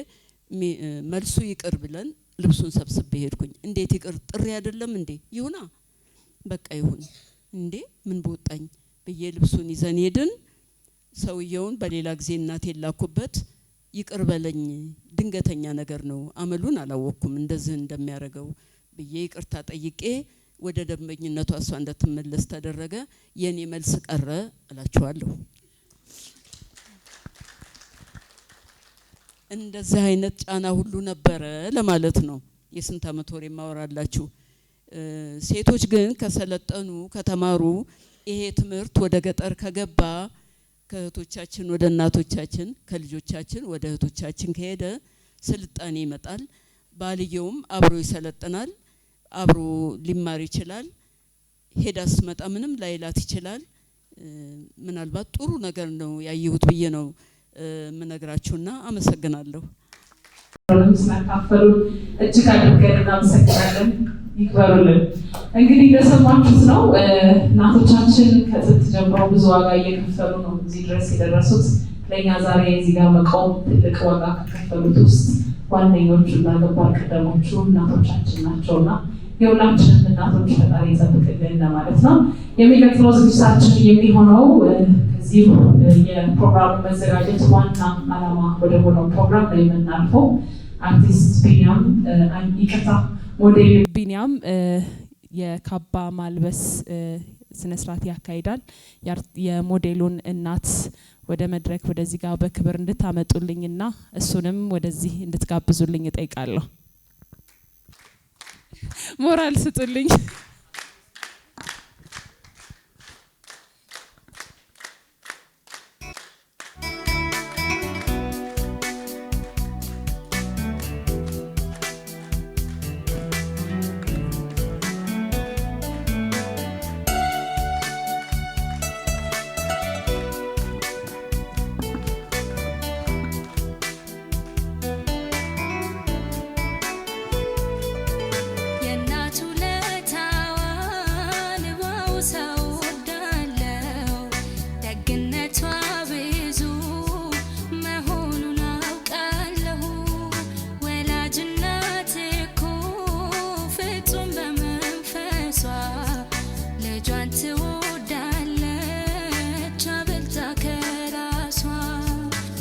መልሱ ይቅር ብለን ልብሱን ሰብስቤ ሄድኩኝ። እንዴት ይቅር? ጥሪ አይደለም እንዴ? ይሁና በቃ ይሁን እንዴ ምን በወጣኝ ብዬ ልብሱን ይዘን ሄድን። ሰውየውን በሌላ ጊዜ እናቴ ላኩበት። ይቅር በለኝ ድንገተኛ ነገር ነው፣ አመሉን አላወቅኩም እንደዚህ እንደሚያደርገው ብዬ ይቅርታ ጠይቄ ወደ ደንበኝነቷ እሷ እንደተመለስ ተደረገ። የኔ መልስ ቀረ እላችኋለሁ። እንደዚህ አይነት ጫና ሁሉ ነበረ ለማለት ነው። የስንት አመት ወሬ ማወራላችሁ። ሴቶች ግን ከሰለጠኑ ከተማሩ ይሄ ትምህርት ወደ ገጠር ከገባ ከእህቶቻችን ወደ እናቶቻችን ከልጆቻችን ወደ እህቶቻችን ከሄደ ስልጣኔ ይመጣል። ባልየውም አብሮ ይሰለጥናል፣ አብሮ ሊማር ይችላል። ሄዳ ስመጣ ምንም ላይላት ይችላል። ምናልባት ጥሩ ነገር ነው ያየሁት ብዬ ነው ምነግራችሁና አመሰግናለሁ። ስለካፈሉ እጅግ አድርገን እናመሰግናለን። ይክበሩልን። እንግዲህ እንደሰማችሁት ነው እናቶቻችን ከጥንት ጀምሮ ብዙ ዋጋ እየከፈሉ ነው እዚህ ድረስ የደረሱት። ለእኛ ዛሬ እዚህ ጋር መቆም ትልቅ ዋጋ ከከፈሉት ውስጥ ዋነኞቹ እና ግንባር ቀደሞቹ እናቶቻችን ናቸውና የሁላችንም እናቶች ፈጣሪ ይጠብቅልን ለማለት ነው። የሚቀጥለው ዝግጅታችን የሚሆነው ከዚሁ የፕሮግራሙ መዘጋጀት ዋና ዓላማ ወደ ሆነው ፕሮግራም ላይ የምናልፈው አርቲስት ቢኒያም ይቅርታ ሞዴል ቢኒያም የካባ ማልበስ ስነስርዓት ያካሂዳል። የሞዴሉን እናት ወደ መድረክ ወደዚህ ጋር በክብር እንድታመጡልኝና እሱንም ወደዚህ እንድትጋብዙልኝ እጠይቃለሁ። ሞራል ስጡልኝ።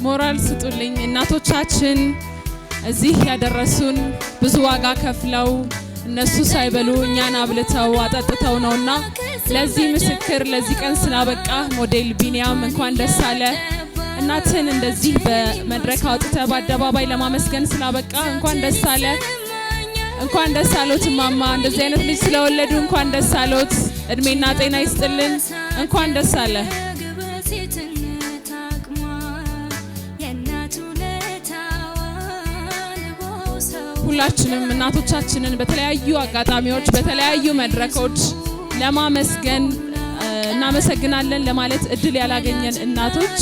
ሞራል ስጡልኝ። እናቶቻችን እዚህ ያደረሱን ብዙ ዋጋ ከፍለው እነሱ ሳይበሉ እኛን አብልተው አጠጥተው ነውና ለዚህ ምስክር ለዚህ ቀን ስላበቃ ሞዴል ቢኒያም እንኳን ደስ አለ። እናትን እንደዚህ በመድረክ አውጥተ በአደባባይ ለማመስገን ስላበቃ እንኳን ደስ አለ። እንኳን ደስ አሎት ማማ፣ እንደዚህ አይነት ልጅ ስለወለዱ እንኳን ደስ አሎት። እድሜና ጤና ይስጥልን። እንኳን ደስ አለ። ሁላችንም እናቶቻችንን በተለያዩ አጋጣሚዎች በተለያዩ መድረኮች ለማመስገን እናመሰግናለን ለማለት እድል ያላገኘን እናቶች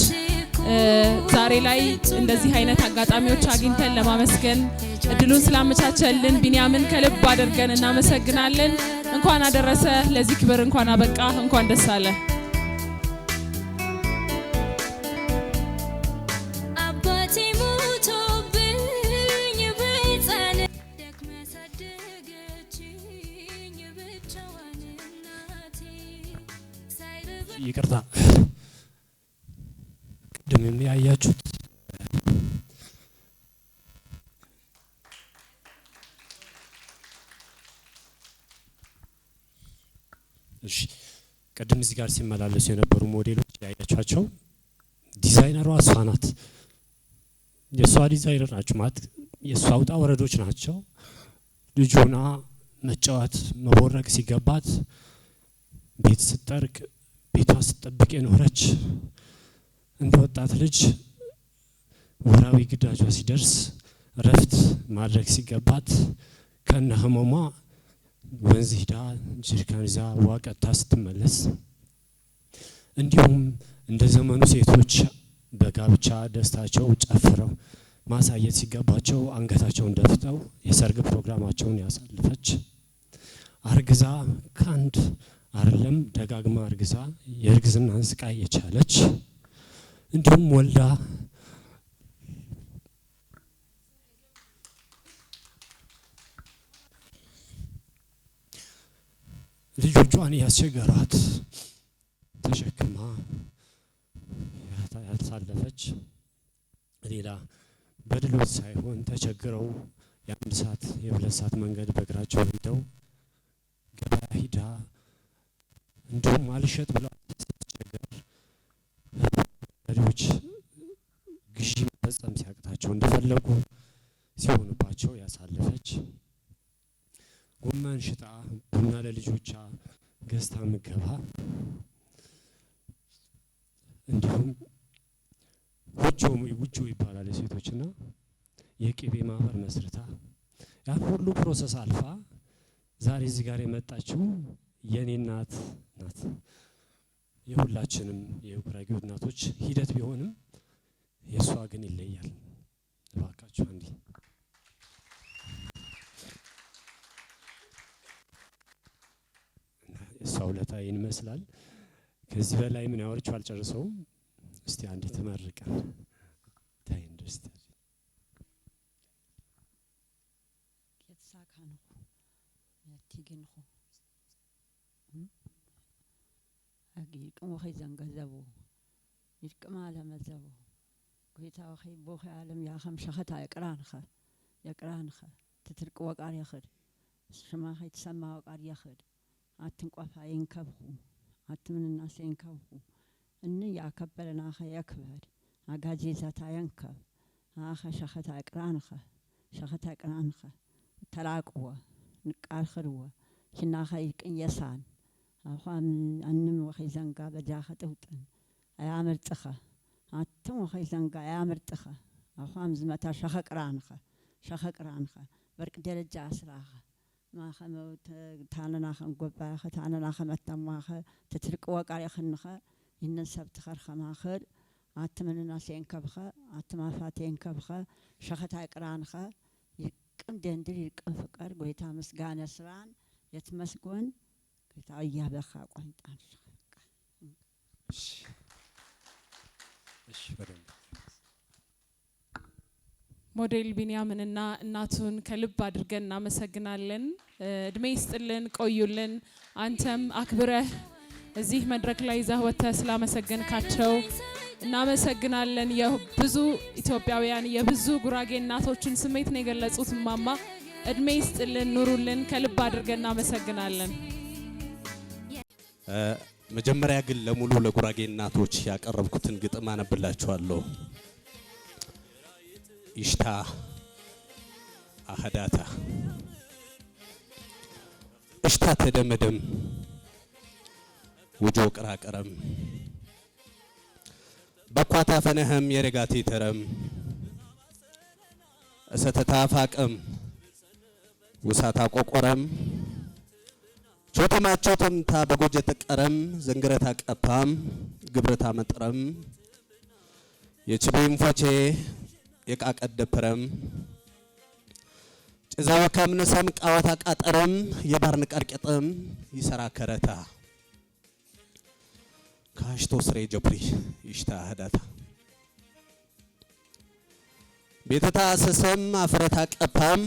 ዛሬ ላይ እንደዚህ አይነት አጋጣሚዎች አግኝተን ለማመስገን እድሉን ስላመቻቸልን ቢኒያምን ከልብ አድርገን እናመሰግናለን። እንኳን አደረሰ ለዚህ ክብር፣ እንኳን አበቃ፣ እንኳን ደስ አለ። ይቅርታ ቅድም ያያችሁት እሺ ቅድም እዚህ ጋር ሲመላለሱ የነበሩ ሞዴሎች ያያቻቸው ዲዛይነሯ እሷ ናት። የሷ ዲዛይነር ናቸው ማለት የሷ ውጣ ወረዶች ናቸው። ልጁና መጫወት መቦረቅ ሲገባት ቤት ስትጠርግ ቤቷ ስትጠብቅ የኖረች እንደ ወጣት ልጅ ወራዊ ግዳጇ ሲደርስ ረፍት ማድረግ ሲገባት ከነ ህመሟ ወንዝ ሄዳ ጀሪካን ይዛ ውሃ ቀድታ ስትመለስ፣ እንዲሁም እንደ ዘመኑ ሴቶች በጋብቻ ደስታቸው ጨፍረው ማሳየት ሲገባቸው አንገታቸውን ደፍተው የሰርግ ፕሮግራማቸውን ያሳለፈች፣ አርግዛ ካንድ አይደለም ደጋግማ አርግዛ የእርግዝናን ስቃይ የቻለች፣ እንዲሁም ወልዳ ልጆቿን ያስቸገሯት ተሸክማ ያሳለፈች፣ ሌላ በድሎት ሳይሆን ተቸግረው የአንድ ሰዓት የሁለት ሰዓት መንገድ በእግራቸው ሄደው ገበያ ሂዳ እንዲሁም አልሸጥ ብለው ስትቸገር ልጆች ግዢ መፈጸም ሲያቅታቸው እንደፈለጉ ሲሆንባቸው ያሳለፈች፣ ጎመን ሽጣ ቡና ለልጆቿ ገዝታ ምገባ፣ እንዲሁም ውጆ ይባላል የሴቶችና የቅቤ ማህበር መስርታ ያ ሁሉ ፕሮሰስ አልፋ ዛሬ እዚህ ጋር የመጣችው የኔ እናት ናት። የሁላችንም የጉራጌው እናቶች ሂደት ቢሆንም የሷ ግን ይለያል። እባካችሁ አንዴ እሷ ውለታ ይመስላል። ከዚህ በላይ ምን ያወርቻው አልጨርሰውም። እስቲ አንዴ ተመርቀን ታይንደስት የተሳካነው ያቲግንኹ አጊ ቅሞ ኸይዘን ገዘቡ ይቅማ ለመዘቡ ጎይታው ኸይ ቦኸ ዓለም ያኸም ሸኸታ የቅራንኸ ትትርቅ ወቃር ይኽድ ሽማ ኸይ ተሰማ ወቃር ይኽድ አትንቋፋ ይንከብኹ አትምንና ሲንከብኹ እን ያከበለና ኸያክበር አጋጂዛታ ያንከብ አኸ ሸኸታ ቅራንኸ ተላቅወ ንቃልኽርወ ሽና ኸይ ቅየሳን አኻን አንም ወኸይ ዘንጋ በጃኸ ጥውጥን አያመርጥኸ አትም ወኸይ ዘንጋ አያመርጥኸ አኻም ዝመታ ሸኸ ቅራንኸ በርቅ ደረጃ አስራኸ ማኸመው ታነናኸ እንጎባኸ ታነናኸ መተማኸ ትትርቅ ወቃር ይኽንኸ ይነሰብ ተኸርኸ ማኸር አትምንና ሲንከብኸ አትማፋት ይንከብኸ ሸኸታ ቅራንኸ ይቅም ደንድር ይቅም ፍቅር ጎይታ ምስጋና ስራን የትመስጎን ጎይታ ያበኻ ቋንጣን እሺ በደንብ ሞዴል ቢኒያምንና እናቱን ከልብ አድርገን እናመሰግናለን። እድሜ ይስጥልን፣ ቆዩልን። አንተም አክብረህ እዚህ መድረክ ላይ ይዘህ ወጥተህ ስላመሰገንካቸው እናመሰግናለን። የብዙ ኢትዮጵያውያን የብዙ ጉራጌ እናቶችን ስሜት ነው የገለጹት። ማማ እድሜ ይስጥልን፣ ኑሩልን። ከልብ አድርገን እናመሰግናለን። መጀመሪያ ግን ለሙሉ ለጉራጌ እናቶች ያቀረብኩትን ግጥም አነብላችኋለሁ። ኢሽታ አህዳታ እሽታ ተደመደም ውጆ ቅራቀረም በኳታ ፈነህም የረጋቲ ተረም እሰተታ ፋቀም ውሳታ ቆቆረም ቾተማቾተም ታ በጎጀ ተቀረም ዘንግረታ ቀፓም ግብረታ መጥረም የችቤም ፏቼ የቃቀደፕረም ጭዛው ከምነሰም ቃዋታ ቃጠረም የባርን ቀርቀጠም ይሰራ ከረታ ካሽቶ ስሬ ጀብሪ ይሽታ ህዳታ ቤተታ ሰሰም አፍረታ ቀፓም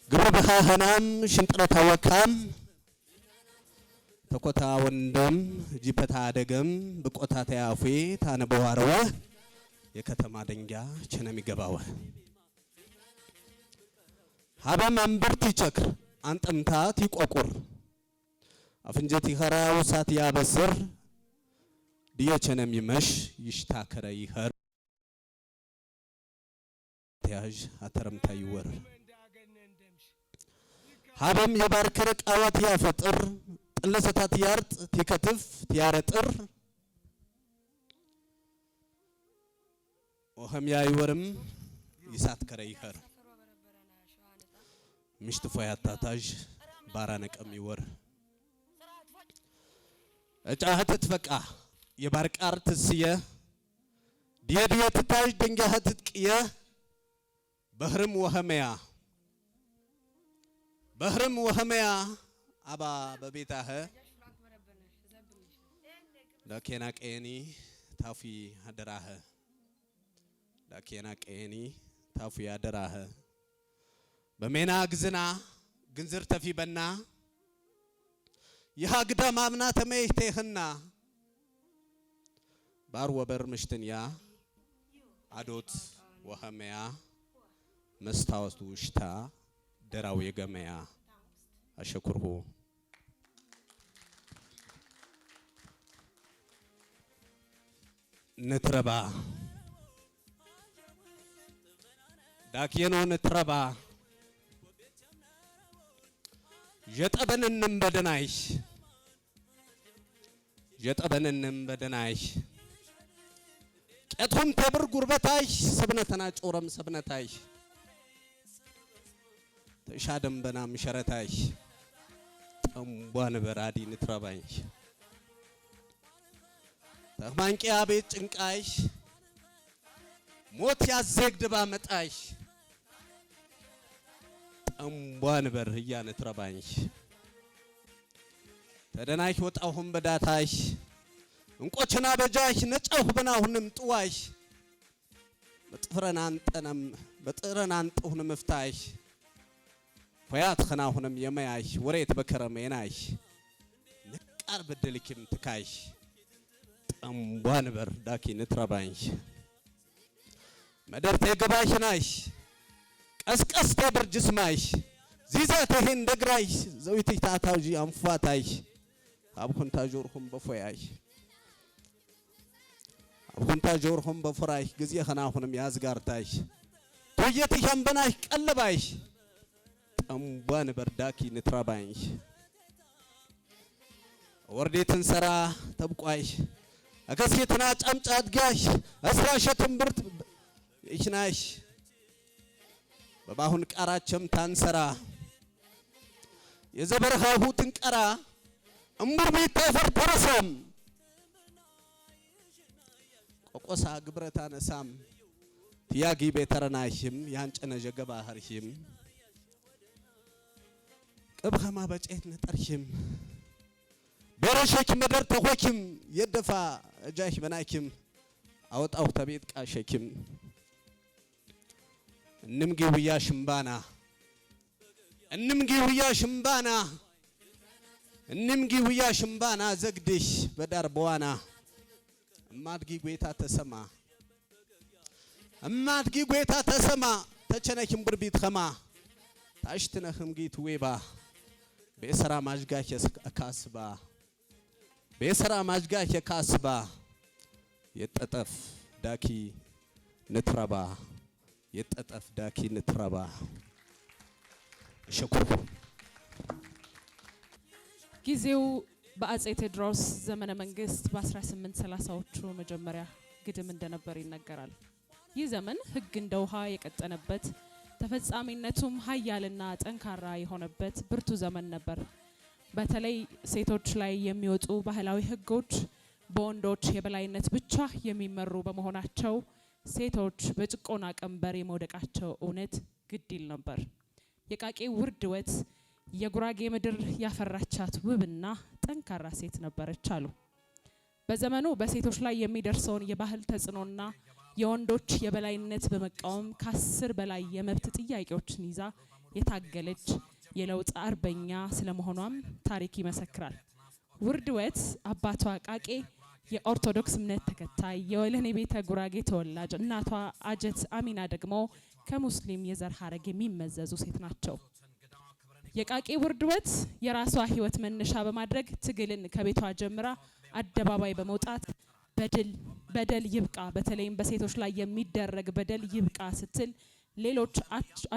ግብረታ ሀናም ሽንጥረታ ወካም ተቆታ ወንደም ጂፐታ አደገም በቆታ ተያፉ ታነበዋረወ የከተማ ደንጋ ቸነም ይገባወ ሀበም አንበርቲ ቸክር አንጠምታ ቲቆቁር አፍንጀት ይኸራ ውሳት ያበስር ዲየቸነም ይመሽ ይሽታከረ ይኸር ተያዥ አተረምታ ይወር ሀበም የባርከረ ቃዋት ያፈጥር ጥለሰታት ያርጥ ቲከትፍ ቲያረጥር ወህም ያይወርም ይሳት ከረ ይኸር ምሽት ፎያታታጅ ባራነቀም ይወር እጫህት ትፈቃ የባርቃር ትስየ ዲየዲየ ትታጅ ደንጋህት ትቅየ በህርም ወህመያ አባ በቤታህ ዳኬና ቀኒ ታፊ አደራህ ዳኬና ቀኒ ታፊ አደራህ በሜና ግዝና ግንዝር ተፊ በና ይሃግዳ ማምና ተመይቴህና ባር ወበር ምሽትንያ አዶት ወህመያ መስታወቱ ሽታ ደራው የገመያ አሸኩርሁ ንትረባ ዳክየኖ ንትረባ የጠበንንም በደናይሽ ቄቱም ተብር ጉርበታይሽ ሰብነተና ጮረም ሰብነታይሽ ተሻደም በናም ሸረታይሽ ጠምቧን በራዲ ንትረባይሽ ተማንቂያ ቤት ጭንቃይሽ ሞት ያዘግድባ መጣይሽ ጠምቧን በር እያንትረባይሽ ተደናይሽ ወጣሁም በዳታይሽ እንቆችና በጃይሽ ነጫሁ በናሁንም ጥዋይሽ በጥረን አንጠሁን መፍታይሽ ፈያት خناሁንም የማያይሽ ወሬት በከረመናይሽ ንቃር በደልኪም ትካይሽ ጠምቧን በር ዳኪ ንትረባይሽ መደርቴ ገባሽናይሽ ቀስቀስ ተብርጅስማይሽ ዚዛተህን ደግራይሽ ዘዊት ታታውጂ አንፋታይሽ አብኩንታ ጆርሁም በፎያይሽ አብኩንታ ጆርሁም በፎራይሽ ጊዜ خناሁንም ያዝጋርታይሽ ቶየት ያምበናይሽ ቀለባይሽ ጠምቧን በርዳኪ ንትረባይሽ ወርዴትን ሰራ ተብቋይሽ አከስየትና ጫምጫት ጋሽ አስራሸቱም ብርት ይሽናይሽ በባሁን ቃራቸም ታንሰራ የዘበርሃሁ ትንቀራ እምር ቤት ተፈርተረሰም ቆቆሳ ግብረታ ነሳም ትያጊ ቤተረናሽም ያንጨነ ጀገባ ሀርሽም ቅብኸማ በጨት ነጠርሽም በረሸክ መደር ተሆክም የደፋ እጃሽ በናይክም አወጣው ተቤት ቃሸክም እንምጊ ውያ ሽምባና ዘግድሽ በዳር በዋና ማድጊ ጎይታ ተሰማ ማድጊ ጎይታ ተሰማ ተቸነኪም ብርቢት ኸማ ታሽትነህም ጊት ዌባ በሰራ ማጅጋች ካስባ በሰራ ማጅጋች ካስባ የጠጠፍ ዳኪ ንትረባ የጠጠፍ ዳኪ ንትረባ ሸኩር ጊዜው በአጼ ቴዎድሮስ ዘመነ መንግስት በ1830ዎቹ መጀመሪያ ግድም እንደነበር ይነገራል። ይህ ዘመን ህግ እንደ ውሃ የቀጠነበት ተፈጻሚነቱም ኃያልና ጠንካራ የሆነበት ብርቱ ዘመን ነበር። በተለይ ሴቶች ላይ የሚወጡ ባህላዊ ህጎች በወንዶች የበላይነት ብቻ የሚመሩ በመሆናቸው ሴቶች በጭቆና ቀንበር የመውደቃቸው እውነት ግድ ይል ነበር። የቃቂ ውርድወት የጉራጌ ምድር ያፈራቻት ውብና ጠንካራ ሴት ነበረች አሉ። በዘመኑ በሴቶች ላይ የሚደርሰውን የባህል ተጽዕኖና የወንዶች የበላይነት በመቃወም ከ10 በላይ የመብት ጥያቄዎችን ይዛ የታገለች የለውጥ አርበኛ ስለመሆኗም ታሪክ ይመሰክራል። ውርድወት አባቷ ቃቄ የኦርቶዶክስ እምነት ተከታይ የወለኔ ቤተ ጉራጌ ተወላጅ፣ እናቷ አጀት አሚና ደግሞ ከሙስሊም የዘር ሐረግ የሚመዘዙ ሴት ናቸው። የቃቂ ውርድወት የራሷ ህይወት መነሻ በማድረግ ትግልን ከቤቷ ጀምራ አደባባይ በመውጣት በደል ይብቃ፣ በተለይም በሴቶች ላይ የሚደረግ በደል ይብቃ ስትል ሌሎች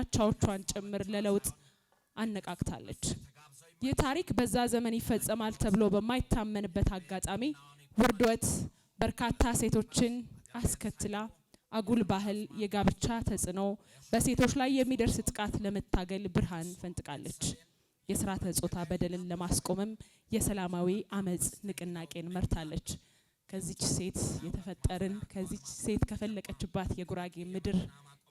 አቻዎቿን ጭምር ለለውጥ አነቃቅታለች። ይህ ታሪክ በዛ ዘመን ይፈጸማል ተብሎ በማይታመንበት አጋጣሚ ውርድወት በርካታ ሴቶችን አስከትላ አጉል ባህል፣ የጋብቻ ተጽዕኖ፣ በሴቶች ላይ የሚደርስ ጥቃት ለመታገል ብርሃን ፈንጥቃለች። የስርዓተ ጾታ በደልን ለማስቆምም የሰላማዊ አመጽ ንቅናቄን መርታለች። ከዚች ሴት የተፈጠርን ከዚች ሴት ከፈለቀችባት የጉራጌ ምድር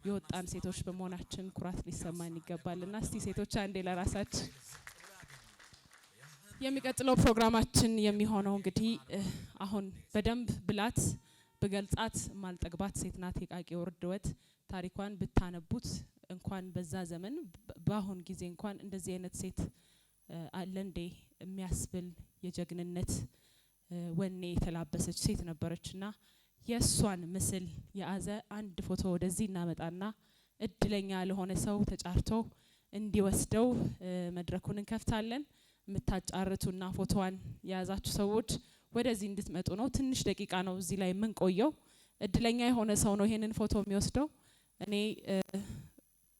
የወጣን ሴቶች በመሆናችን ኩራት ሊሰማን ይገባልና እስቲ ሴቶች አንዴ ለራሳችን። የሚቀጥለው ፕሮግራማችን የሚሆነው እንግዲህ አሁን በደንብ ብላት በገልጻት ማልጠግባት ሴት ናት የቃቂ ውርድወት። ታሪኳን ብታነቡት እንኳን በዛ ዘመን በአሁን ጊዜ እንኳን እንደዚህ አይነት ሴት አለ እንዴ የሚያስብል የጀግንነት ወኔ የተላበሰች ሴት ነበረችና የእሷን ምስል የያዘ አንድ ፎቶ ወደዚህ እናመጣና እድለኛ ለሆነ ሰው ተጫርቶ እንዲወስደው መድረኩን እንከፍታለን። የምታጫርቱና ፎቶዋን የያዛችሁ ሰዎች ወደዚህ እንድትመጡ ነው። ትንሽ ደቂቃ ነው እዚህ ላይ የምንቆየው። እድለኛ የሆነ ሰው ነው ይሄንን ፎቶ የሚወስደው። እኔ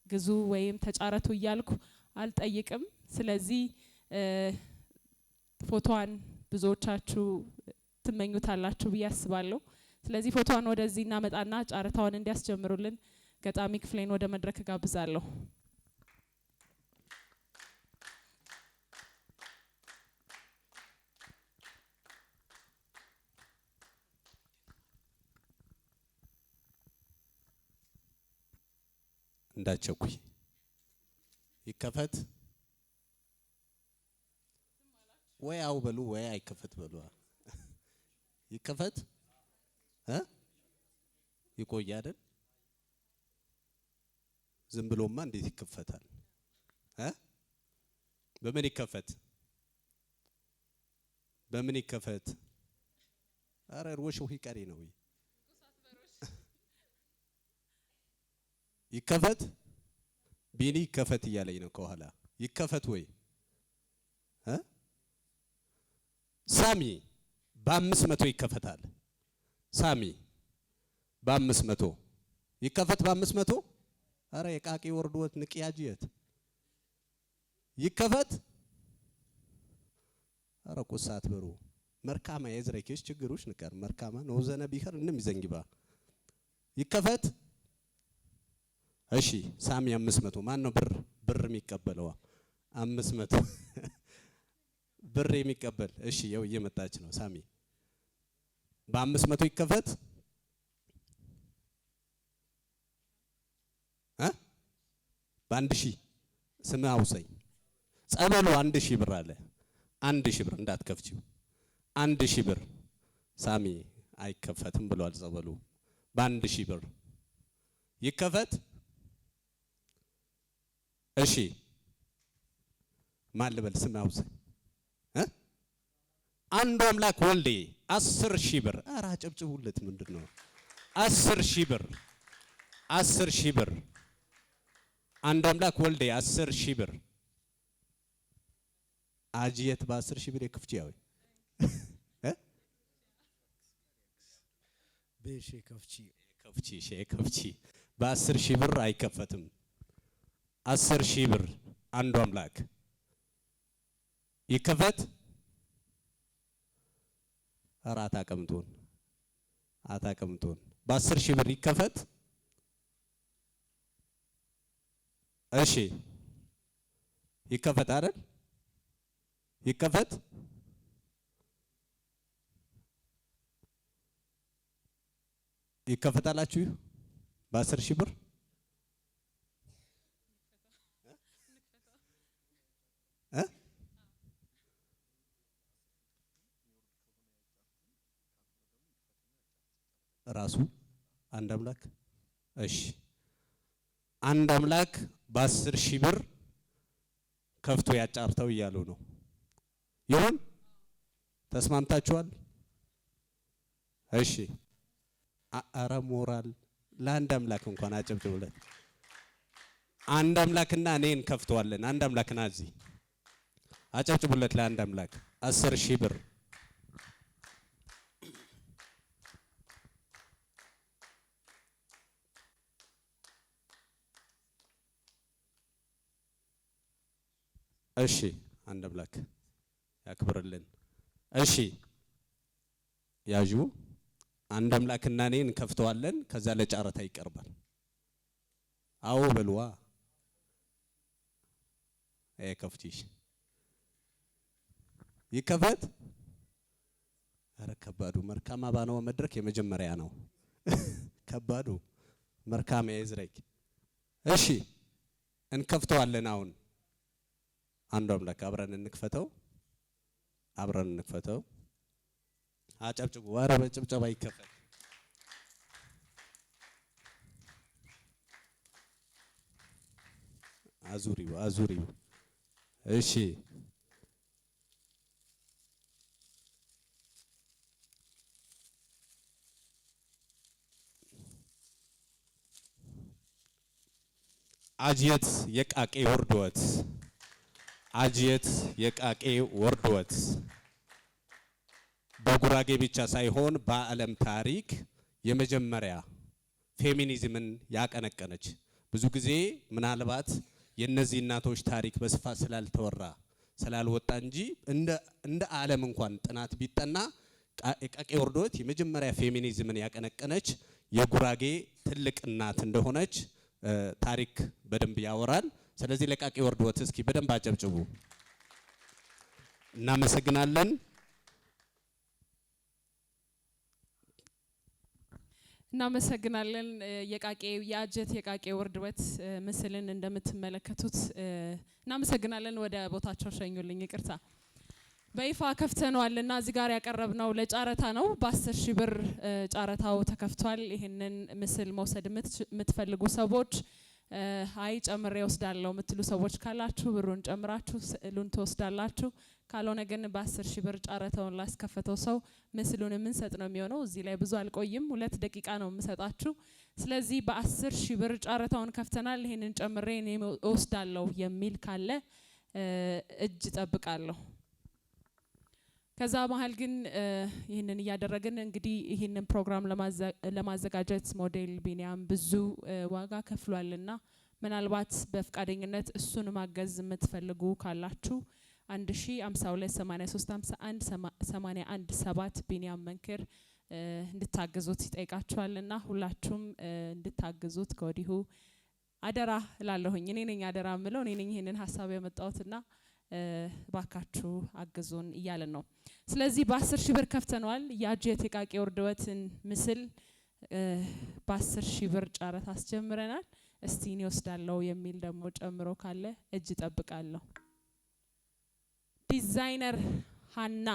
ግዙ ወይም ተጫረቱ እያልኩ አልጠይቅም። ስለዚህ ፎቶዋን ብዙዎቻችሁ ትመኙታላችሁ ብዬ አስባለሁ። ስለዚህ ፎቶዋን ወደዚህ እናመጣና ጫረታውን እንዲያስጀምሩልን ገጣሚ ክፍሌን ወደ መድረክ ጋብዛለሁ። እንዳቸኩይ ይከፈት ወይ አው በሉ ወይ አይከፈት በሉ። ይከፈት ይቆይ አይደል? ዝም ብሎማ እንዴት ይከፈታል? በምን ይከፈት? በምን ይከፈት? አረ ሮሽ ይቀሪ ነው። ይከፈት ቢኒ ይከፈት እያለኝ ነው ከኋላ። ይከፈት ወይ ሳሚ በ500 ይከፈታል። ሳሚ በ500 ይከፈት። በ500 አረ የቃቂ ውርድወት ንቅያጅየት ይከፈት። አረ ቁሳት በሩ መርካማ የዝረኪስ ችግሮች ንቀር መርካማ ነው ዘነ ቢኸር እንም ይዘንግባ ይከፈት። እሺ ሳሚ 500 ማን ነው ብር የሚቀበለው? 500 ብር የሚቀበል እሺ፣ ያው እየመጣች ነው። ሳሚ በ500 ይከፈት። በ1000 ስም አውሰኝ ጸበሉ 1000 ብር አለ። 1000 ብር እንዳትከፍቺው 1000 ብር ሳሚ አይከፈትም ብሏል ጸበሉ። በ1000 ብር ይከፈት። እሺ ማን ልበል? ስም አውሰኝ አንዱ አምላክ ወልዴ 10,000 ብር ኧረ አጨብጭቡለት። ምንድነው 10,000 ብር 10,000 ብር አንድ አምላክ ወልዴ 10,000 ብር አጅየት በ10,000 ብር የክፍቺያው ቤሼ ከፍቺ ከፍቺ በ10,000 ብር አይከፈትም። 10,000 ብር አንዱ አምላክ ይከፈት። ኧረ አታቀምጡን በ10,000 ብር ይከፈት። እሺ ይከፈት አይደል? ይከፈት። ይከፈታላችሁ በ10,000 ብር ራሱ አንድ አምላክ። እሺ አንድ አምላክ በ10,000 ብር ከፍቶ ያጫርተው እያሉ ነው። ይሁን ተስማምታችኋል? እሺ አረ ሞራል ለአንድ አምላክ እንኳን አጨብጭቡለት። አንድ አምላክና እኔን ከፍተዋለን። አንድ አምላክና እዚህ አጨብጭቡለት ለአንድ አምላክ 10,000 ብር። እሺ አንድ አምላክ ያክብርልን። እሺ ያዡ አንድ አምላክና እኔን ከፍተዋለን። ከዛ ለጨረታ ይቀርባል። አዎ በልዋ ከፍቺሽ ይከፈት። አረ ከባዱ መርካማ ባነው መድረክ የመጀመሪያ ነው። ከባዱ መርካማ የዝረክ። እሺ እንከፍተዋለን። አሁን አንዱ አምላክ አብረን እንክፈተው። አጨብጭቡ። ኧረ በጭብጨባ ይከፈት። አዙሪው። እሺ አጅየት የቃቄ ወርዶት በጉራጌ ብቻ ሳይሆን በዓለም ታሪክ የመጀመሪያ ፌሚኒዝምን ያቀነቀነች። ብዙ ጊዜ ምናልባት የነዚህ እናቶች ታሪክ በስፋት ስላልወጣ እንጂ እንደ ዓለም እንኳን ጥናት ቢጠና ቃቄ ወርዶት የመጀመሪያ ፌሚኒዝምን ያቀነቀነች የጉራጌ ትልቅ እናት እንደሆነች ታሪክ በደንብ ያወራል። ስለዚህ ለቃቄ ወርዶት እስኪ በደንብ አጨብጭቡ። እናመሰግናለን። የአጀት የቃቄ ወርድበት ምስልን እንደምትመለከቱት እናመሰግናለን። ወደ ቦታቸው ሸኙልኝ። ይቅርታ በይፋ ከፍተነዋልና እዚህ ጋር ያቀረብነው ለጨረታ ነው። በ10,000 ብር ጨረታው ተከፍቷል። ይህንን ምስል መውሰድ የምትፈልጉ ሰዎች አይ ጨምሬ ወስዳለሁ የምትሉ ሰዎች ካላችሁ ብሩን ጨምራችሁ ስዕሉን ትወስዳላችሁ። ካልሆነ ግን በ10,000 ብር ጨረታውን ላስከፈተው ሰው ምስሉን የምንሰጥ ነው የሚሆነው። እዚህ ላይ ብዙ አልቆይም፣ 2 ደቂቃ ነው የምሰጣችሁ። ስለዚህ በ10,000 ብር ጨረታውን ከፍተናል። ይህንን ጨምሬ እኔ ወስዳለሁ የሚል ካለ እጅ ጠብቃለሁ። ከዛ መሀል ግን ይህንን እያደረግን እንግዲህ ይህንን ፕሮግራም ለማዘጋጀት ሞዴል ቢኒያም ብዙ ዋጋ ከፍሏልና ምናልባት በፍቃደኝነት እሱን ማገዝ የምትፈልጉ ካላችሁ 1052835181 ቢኒያም መንክር እንድታግዙት ይጠይቃችኋልና ሁላችሁም እንድታግዙት ከወዲሁ አደራ እላለሁኝ። እኔ ነኝ አደራ ምለው፣ እኔ ነኝ ይህንን ሀሳብ ያመጣሁትና ባካችሁ አግዙን እያለን ነው። ስለዚህ በ10,000 ብር ከፍተነዋል። የአጀት የቃቄ ወርድበትን ምስል በ10,000 ብር ጨረታ አስጀምረናል። እስቲ እኔ ወስዳለሁ የሚል ደግሞ ጨምሮ ካለ እጅ ጠብቃለሁ። ዲዛይነር ሀና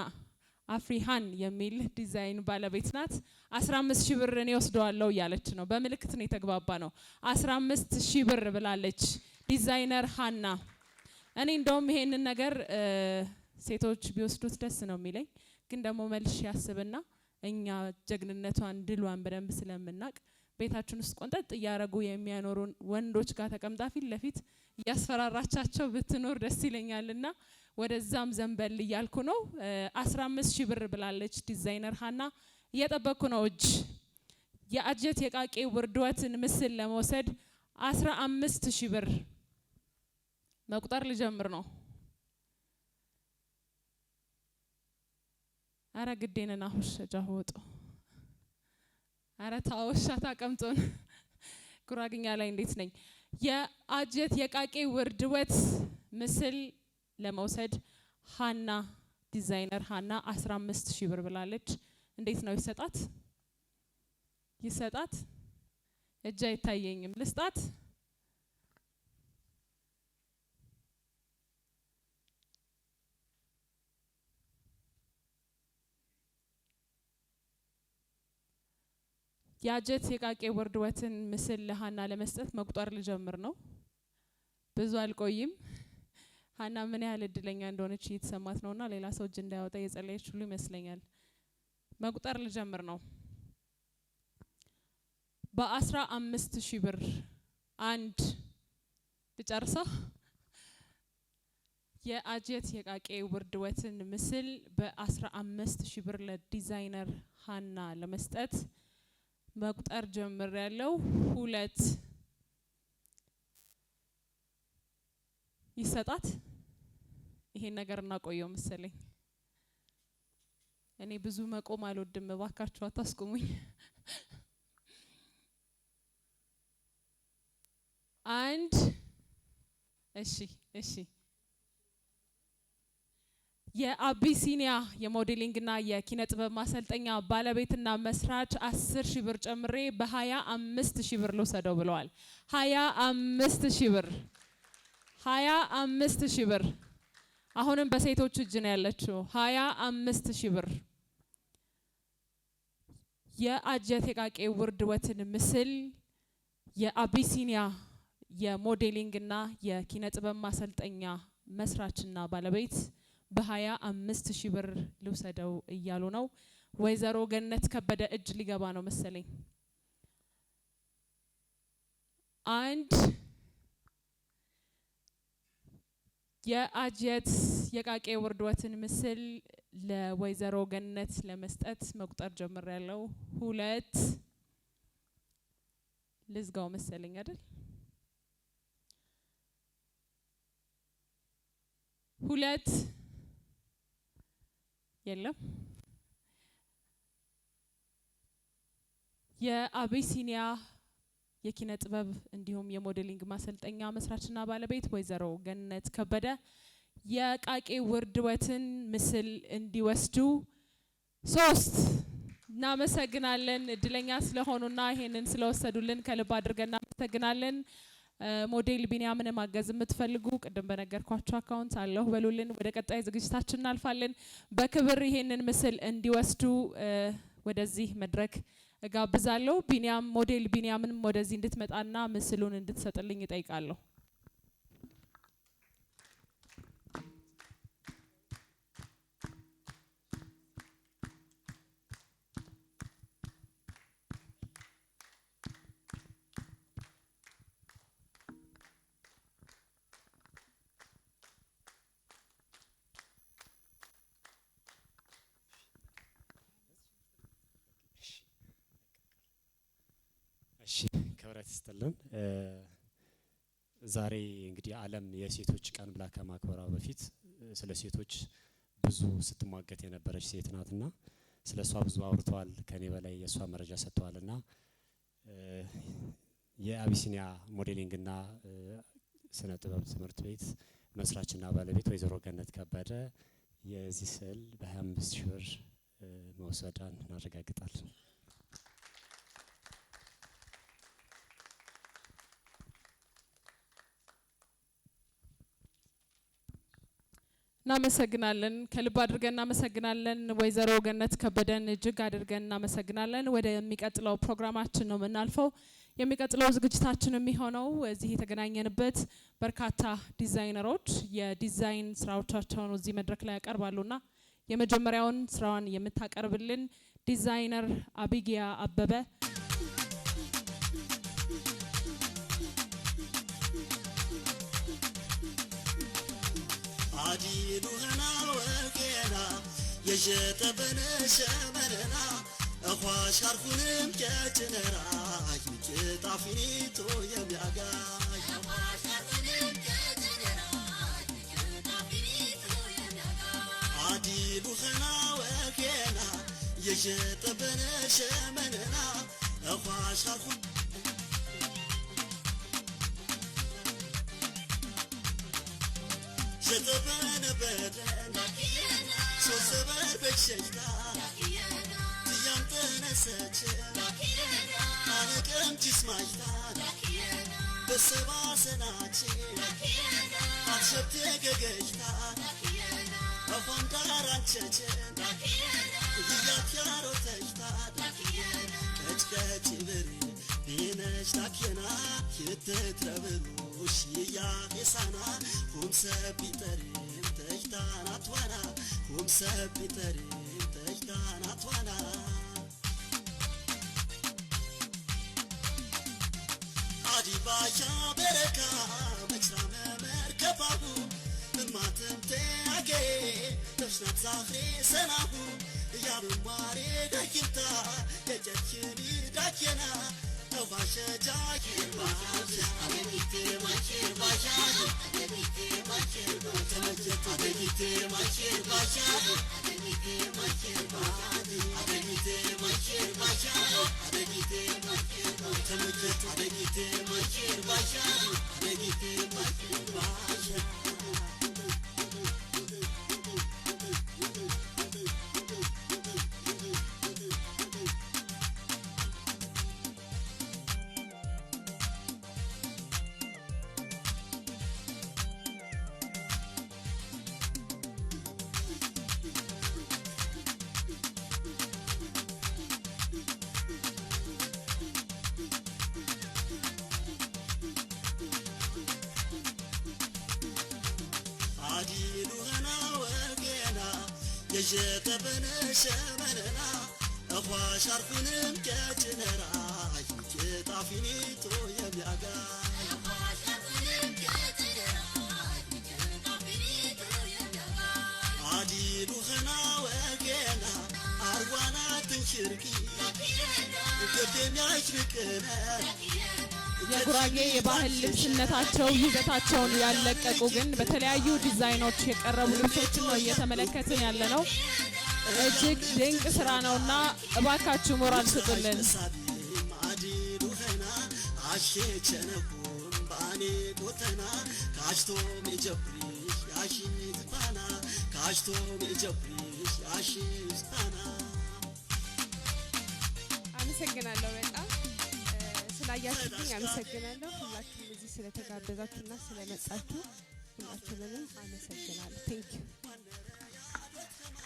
አፍሪሃን የሚል ዲዛይን ባለቤት ናት። 15,000 ብር እኔ ወስደዋለሁ እያለች ነው። በምልክት ነው የተግባባ ነው። 15,000 ብር ብላለች ዲዛይነር ሀና። እኔ እንደውም ይሄንን ነገር ሴቶች ቢወስዱት ደስ ነው የሚለኝ፣ ግን ደግሞ መልሽ ያስብና እኛ ጀግንነቷን ድሏን በደንብ ስለምናቅ ቤታችን ውስጥ ቆንጠጥ እያረጉ የሚያኖሩን ወንዶች ጋር ተቀምጣ ፊት ለፊት ያስፈራራቻቸው ብትኖር ደስ ይለኛልና ወደዛም ዘንበል እያልኩ ነው። 15000 ብር ብላለች ዲዛይነር ሀና። እየጠበቅኩ ነው እጅ የአጀት የቃቄ ውርድወትን ምስል ለመውሰድ 15000 ብር መቁጠር ልጀምር ነው። አረ ግዴነና ሁሽ ጃሆጦ አረ ታውሻ ታቀምጦን ጉራግኛ ላይ እንዴት ነኝ? የአጀት የቃቄ ውርድወት ምስል ለመውሰድ ሀና ዲዛይነር ሀና 15000 ብር ብላለች። እንዴት ነው ይሰጣት? ይሰጣት? እጅ አይታየኝም። ልስጣት? የአጀት የቃቄ ውርድወትን ምስል ለሀና ለመስጠት መቁጠር ልጀምር ነው። ብዙ አልቆይም። ሀና ምን ያህል እድለኛ እንደሆነች እየተሰማት ነውና ሌላ ሰው እጅ እንዳያወጣ የጸለየች ሁሉ ይመስለኛል። መቁጠር ልጀምር ነው። በ15000 ብር አንድ ልጨርሳ። የአጀት የቃቄ ውርድወትን ምስል በ15000 ብር ለዲዛይነር ሀና ለመስጠት መቁጠር ጀምር ያለው 2 ይሰጣት። ይሄን ነገር እናቆየው መሰለኝ። እኔ ብዙ መቆም አልወድም፣ እባካችሁ አታስቆሙኝ። 1 እሺ የአቢሲኒያ የሞዴሊንግና የኪነ ጥበብ ማሰልጠኛ ባለቤትና መስራች 10000 ብር ጨምሬ በ25000 ብር ልውሰደው ብለዋል። 25000 ብር 25000 ብር። አሁንም በሴቶች እጅ ነው ያለችው። 25000 ብር የአጀት የቃቄ ውርድወትን ምስል የአቢሲኒያ የሞዴሊንግና የኪነ ጥበብ ማሰልጠኛ መስራችና ባለቤት በ25000 ብር ልውሰደው እያሉ ነው። ወይዘሮ ገነት ከበደ እጅ ሊገባ ነው መሰለኝ። 1 የአጀት የቃቄ ውርድወትን ምስል ለወይዘሮ ገነት ለመስጠት መቁጠር ጀምር ያለው 2 ልዝጋው መሰለኝ አይደል? 2 የለም። የአቢሲኒያ የኪነ ጥበብ እንዲሁም የሞዴሊንግ ማሰልጠኛ መስራችና ባለቤት ወይዘሮ ገነት ከበደ የቃቄ ውርድወትን ምስል እንዲወስዱ 3 እናመሰግናለን። እድለኛ ስለሆኑና ይሄንን ስለወሰዱልን ከልብ አድርገን እናመሰግናለን። ሞዴል ቢኒያምን ማገዝ የምትፈልጉ ቅድም በነገርኳችሁ አካውንት አለሁ በሉልን። ወደ ቀጣይ ዝግጅታችን እናልፋለን። በክብር ይሄንን ምስል እንዲወስዱ ወደዚህ መድረክ እጋብዛለሁ። ቢኒያም ሞዴል ቢኒያምን ወደዚህ እንድትመጣና ምስሉን እንድትሰጥልኝ እጠይቃለሁ። ክብረት ይስጥልን። ዛሬ እንግዲህ ዓለም የሴቶች ቀን ብላ ከማክበሯ በፊት ስለ ሴቶች ብዙ ስትሟገት የነበረች ሴት ናትና ስለ እሷ ብዙ አውርተዋል። ከኔ በላይ የእሷ መረጃ ሰጥተዋልና የአቢሲኒያ ሞዴሊንግና ስነ ጥበብ ትምህርት ቤት መስራችና ባለቤት ወይዘሮ ገነት ከበደ የዚህ ስዕል በ25000 ብር መውሰዷን እናረጋግጣለን። እናመሰግናለን። ከልብ አድርገን እናመሰግናለን። ወይዘሮ ገነት ከበደን እጅግ አድርገን እናመሰግናለን። ወደ የሚቀጥለው ፕሮግራማችን ነው የምናልፈው። የሚቀጥለው ዝግጅታችን የሚሆነው እዚህ የተገናኘንበት በርካታ ዲዛይነሮች የዲዛይን ስራዎቻቸውን እዚህ መድረክ ላይ ያቀርባሉና የመጀመሪያውን ስራዋን የምታቀርብልን ዲዛይነር አቢጊያ አበበ አዲሉና ወገና የጀጠበነ ሸመረና አኳሽ አርኩንም ከጭነራ ይጭጣፊኒቶ የሚያጋይ አኳሽ አርኩንም ከጭነራ ይጭጣፊኒቶ የሚያጋይ አዲሉና ወገና የጀጠበነ ሸመረና አኳሽ አርኩን ሸጠበነ በደና ሶሰበር በሸሽታ ትያንተነሰች አነቀም ጅስማጅታ በሰባሰናች አትሸብቴ ገገጅታ አፋንዳራንቸች እያትያሮተጅታ ቀጭቀጭ ብር ቢነሽ ታኬና ክትትረብሩሽ እያቄሳና ሁምሰብ ቢጠሪም ተጅታና ትዋና ሁምሰብ ቢጠሪም ተጅታና ትዋና አዲባሻ በረካ መችራመ መርከባቡ እማትምቴ አጌ ተፍስናት ዛኽሬ ሰናቡ እያብማሬ ዳኪምታ የጨችኒ ዳኬና ተዋሸጃ ይባሻ አቤቴ ማቼር ባሻ አቤቴ ማቼር ተመጀት አቤቴ ማቼር ባሻ አቤቴ ማቼር ባሻ አቤቴ ማቼር ባሻ አቤቴ ማቼር ተመጀት አቤቴ ማቼር ባሻ አቤቴ ማቼር ባሻ አዲሉና ወገና የጀጠበነ ሸመነና አኳሽ አርኩንም ከጭነራ ይጭጣፊኒቶ የሚያጋይ አኳሽ አርኩንም ከጭነራ ይጭጣፊኒቶ የሚያጋይ አዲሉና ወገና አርዋና ትንሽርቂ ገደኛች ንቅነ የጉራጌ የባህል ልብስነታቸው ይዘታቸውን ያለቀቁ ግን በተለያዩ ዲዛይኖች የቀረቡ ልብሶችን ነው እየተመለከትን ያለነው። እጅግ ድንቅ ስራ ነውና እባካችሁ ሞራል ስጡልን። አሸቸነኩም ባኔ ጎተና ካሽቶ ሜጀብሪሽ ያሺትባና ካሽቶ ሜጀብሪሽ ያሺትባና አመሰግናለሁ። በጣም ስላያችሁኝ አመሰግናለሁ። ሁላችሁም እዚህ ስለተጋበዛችሁና ስለመጣችሁ ሁላችሁንም አመሰግናለሁ። ቴንክ ዩ።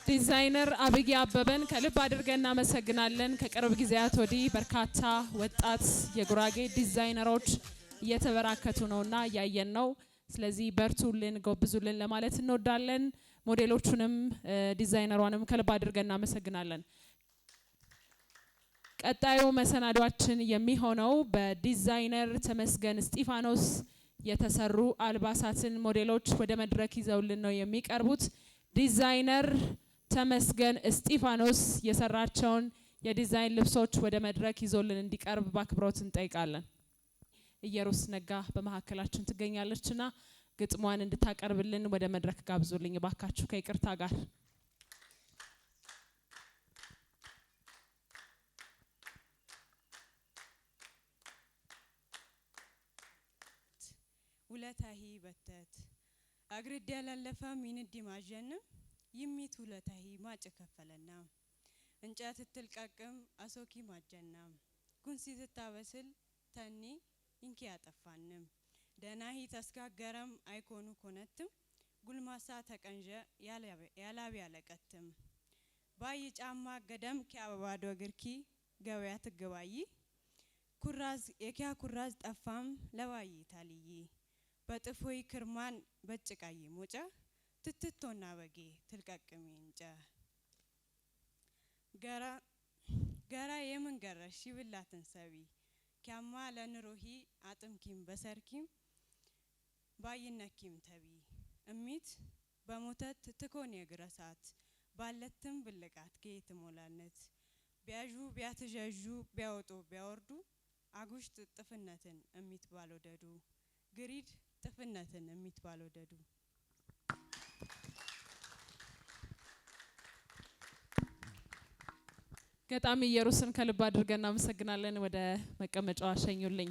ዲዛይነር አቢጊያ አበበን ከልብ አድርገን እናመሰግናለን። ከቅርብ ጊዜያት ወዲህ በርካታ ወጣት የጉራጌ ዲዛይነሮች እየተበራከቱ ነውና እያየን ነው። ስለዚህ በርቱልን፣ ጎብዙልን ለማለት እንወዳለን። ሞዴሎቹንም ዲዛይነሯንም ከልብ አድርገን እናመሰግናለን። ቀጣዩ መሰናዷችን የሚሆነው በዲዛይነር ተመስገን እስጢፋኖስ የተሰሩ አልባሳትን ሞዴሎች ወደ መድረክ ይዘውልን ነው የሚቀርቡት። ዲዛይነር ተመስገን እስጢፋኖስ የሰራቸውን የዲዛይን ልብሶች ወደ መድረክ ይዞልን እንዲቀርብ በአክብሮት እንጠይቃለን። ኢየሩስ ነጋ በመካከላችን ትገኛለችና ግጥሟን እንድታቀርብልን ወደ መድረክ ጋብዙልኝ ባካችሁ ከይቅርታ ጋር። ውለታሂ በተት አግርድ ያላለፈ ሚንዲ ማጀንም ይሚት ውለታሂ ማጭ ከፈለና እንጨት ትልቀቅም አሶኪ ማጀና ጉንሲ ትታበስል ተኒ ኢንኪ ያጠፋንም ደናሂ ተስጋገረም አይኮኑ ኮነትም ጉልማሳ ተቀንጀ ያላቢ ያለቀትም ባይ ጫማ ገደም ከአበባዶ ግርኪ ገበያ ትገባይ ኩራዝ የኪያ ኩራዝ ጠፋም ለባይ ታልይ በጥፎይ ክርማን በጭቃይ ሞጨ ትትቶና በጌ ትልቀቅሚ እንጨ ገራ የምን ገረሽ ይብላትን ሰቢ ኪያማ ለንሮሂ አጥምኪም በሰርኪም ባይነኪም ተቢ እሚት በሞተት ትኮን የግረሳት ባለትም ብልቃት ጌት ሞላነት ቢያዡ ቢያትጀዡ ቢያወጡ ቢያወርዱ አጉሽ ጥፍነትን እሚት ባልወደዱ ግሪድ ጥፍነትን እሚት ባልወደዱ ገጣሚ ኢየሩስን ከልብ አድርገን እናመሰግናለን። ወደ መቀመጫው አሸኙልኝ።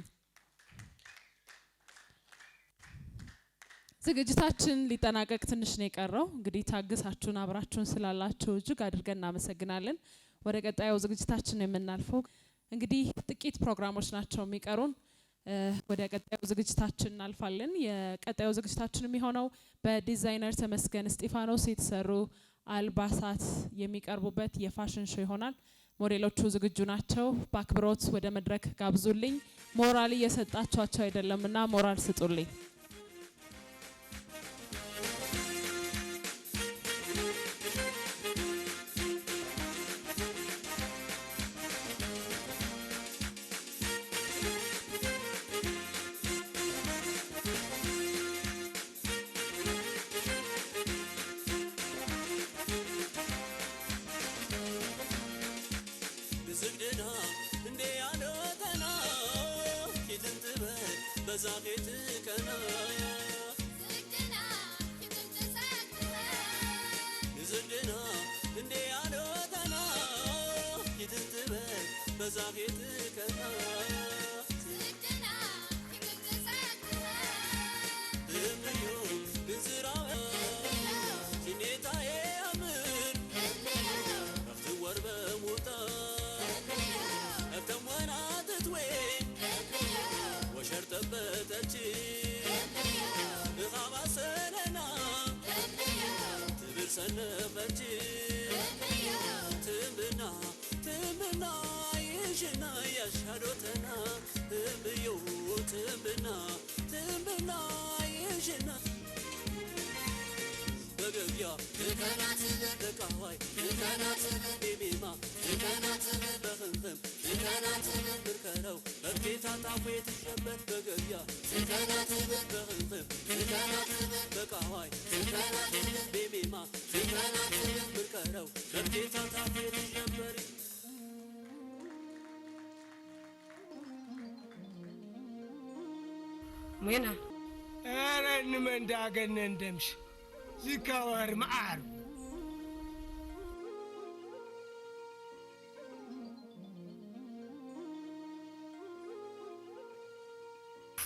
ዝግጅታችን ሊጠናቀቅ ትንሽ ነው የቀረው። እንግዲህ ታግሳችሁን አብራችሁን ስላላችሁ እጅግ አድርገን እናመሰግናለን። ወደ ቀጣዩ ዝግጅታችን የምናልፈው እንግዲህ ጥቂት ፕሮግራሞች ናቸው የሚቀሩን። ወደ ቀጣዩ ዝግጅታችን እናልፋለን። የቀጣዩ ዝግጅታችን የሚሆነው በዲዛይነር ተመስገን እስጢፋኖስ የተሰሩ አልባሳት የሚቀርቡበት የፋሽን ሾው ይሆናል። ሞዴሎቹ ዝግጁ ናቸው። በአክብሮት ወደ መድረክ ጋብዙልኝ። ሞራል እየሰጣችኋቸው አይደለምና ሞራል ስጡልኝ። በዛፌት ከና ዝግና እንዴ ያለወተና ይትንትበ በዛፌት ከና እምዮ ግንዝራወ ሲኔታዬ አምር ረፍት ወር በሙጣ እብተሞና ትትዌ ሸርተበተች እኻባ ሰነና ትብል ሰነፈች ትምና ይሽና ያሻዶተና እምዮ ትምና ይሽና በገቢያ ከናት በቃዋይ ከናት ቤቢማ ከናት በኽንኽም ከናት ብርከረው በጌታ ጣፉ የተሸበት በገቢያ ከናት በኽንኽም ከናት በቃዋይ ከናት ቤቢማ ከናት ብርከረው በጌታ ጣፉ የተሸበር ሜና አረ እንመንዳገነ እንደምሽ ዝካወር መዓር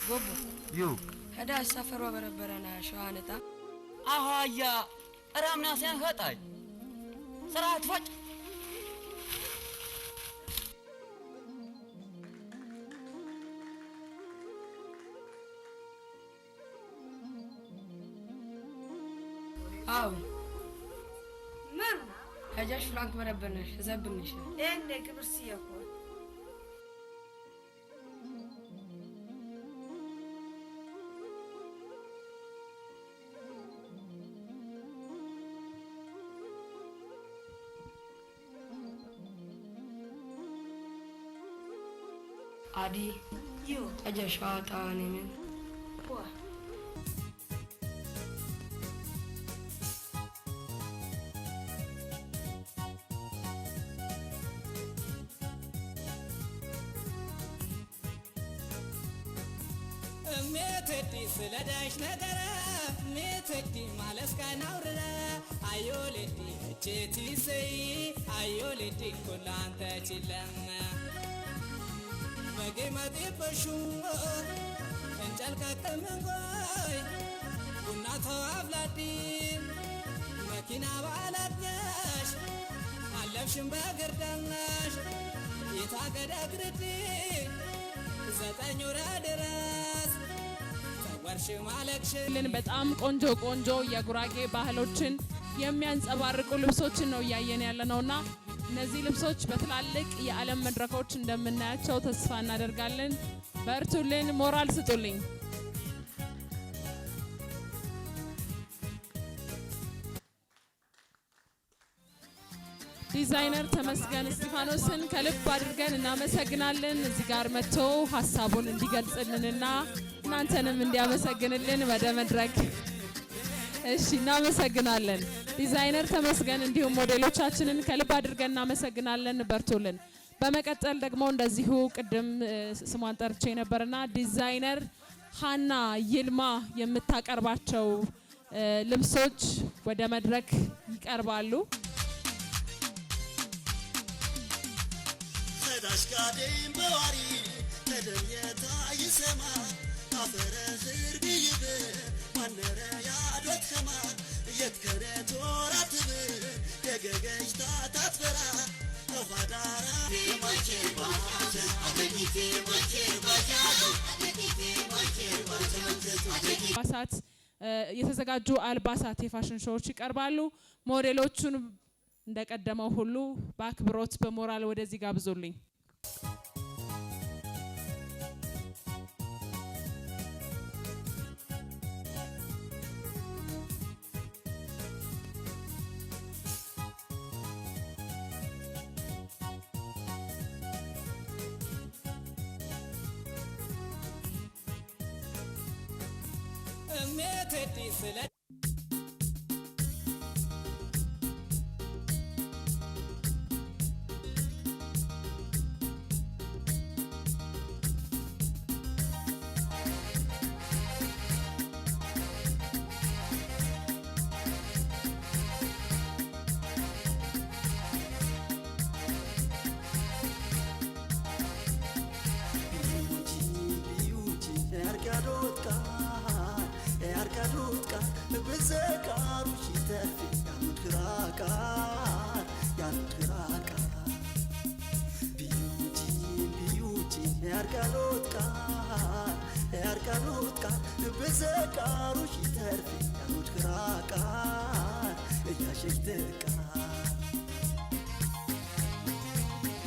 ጎቦ ዩ ከዳ ሰፈሯ በረበረና ሸዋነታ አሃያ ራምና ሲያን ኸጣይ ስራት ፈጭ አው ምን ሀጃሽ ፍራንክ በረበነሽ ዘብንሽ እንደ ግብርስ ይኮ አዲ ዩ ሀጃሽ ዋጣኔ ምን ዋ ሜቴዲ ስለዳሽ ነገረ ሜቴዲ ማለስ ካናውረ አዮሌዲ እቼቲ ሰይ አዮሌዲ ኮላንተ ችለም በጌመጤ በሹ እንጨልካ ከመንጎይ ቡና ተዋፍላዲ መኪና ባላድኛሽ አለፍሽን በግርዳናሽ የታገዳግርዲ ዘጠኝ ወራ ድረስ ልን በጣም ቆንጆ ቆንጆ የጉራጌ ባህሎችን የሚያንጸባርቁ ልብሶችን ነው እያየን ያለነውና እነዚህ ልብሶች በትላልቅ የዓለም መድረኮች እንደምናያቸው ተስፋ እናደርጋለን። በርቱልን፣ ሞራል ስጡልኝ። ዲዛይነር ተመስገን እስጢፋኖስን ከልብ አድርገን እናመሰግናለን። እዚህ ጋር መጥቶ ሀሳቡን እንዲገልጽልንና እናንተንም እንዲያመሰግንልን ወደ መድረክ። እሺ እናመሰግናለን ዲዛይነር ተመስገን፣ እንዲሁም ሞዴሎቻችንን ከልብ አድርገን እናመሰግናለን። በርቱልን። በመቀጠል ደግሞ እንደዚሁ ቅድም ስሟን ጠርቼ ነበርና ዲዛይነር ሃና ይልማ የምታቀርባቸው ልብሶች ወደ መድረክ ይቀርባሉ። ተዳሽጋዴም በዋሪ ተደየታ ይሰማ አፈረ ዝርብይብ ማነረ ያዶት ከማ የትከረ ቶራትብ የገገጅታ ታትበራ አፋዳራ ማይቼር ባተ አበኒቴ ማይቼር ባጃሉ አበኒቴ ማይቼር ባጃሉ አልባሳት የተዘጋጁ አልባሳት የፋሽን ሾዎች ይቀርባሉ። ሞዴሎቹን እንደቀደመው ሁሉ በአክብሮት በሞራል ወደዚህ ጋብዙልኝ። እሜቴዲ ስለ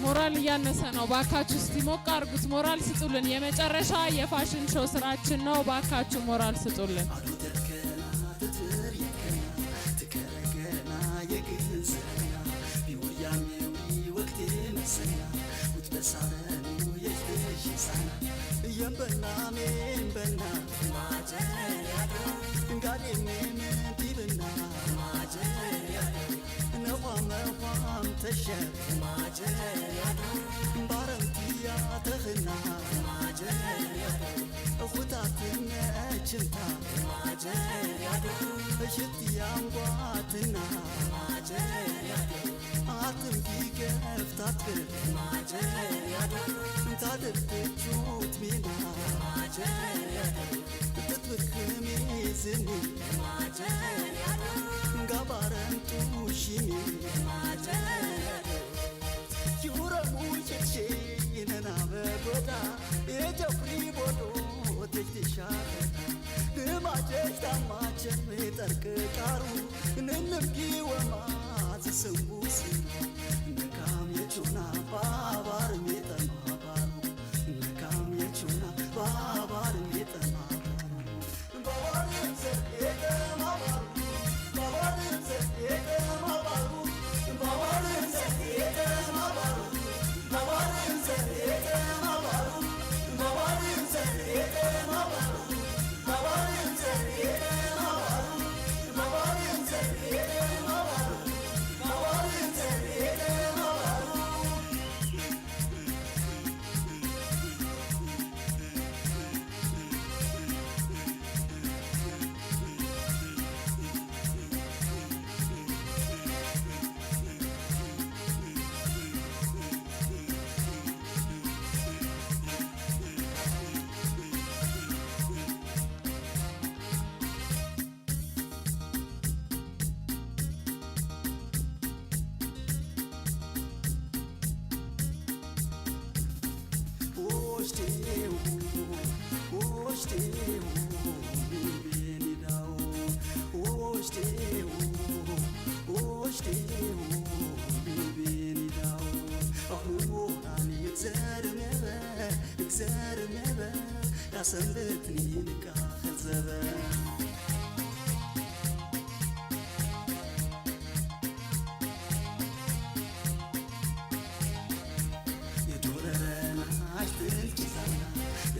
ሞራል እያነሰ ነው። ባካችሁ እስቲ ሞቅ አርጉት፣ ሞራል ስጡልን። የመጨረሻ የፋሽን ሾው ስራችን ነው። ባካችሁ ሞራል ስጡልን።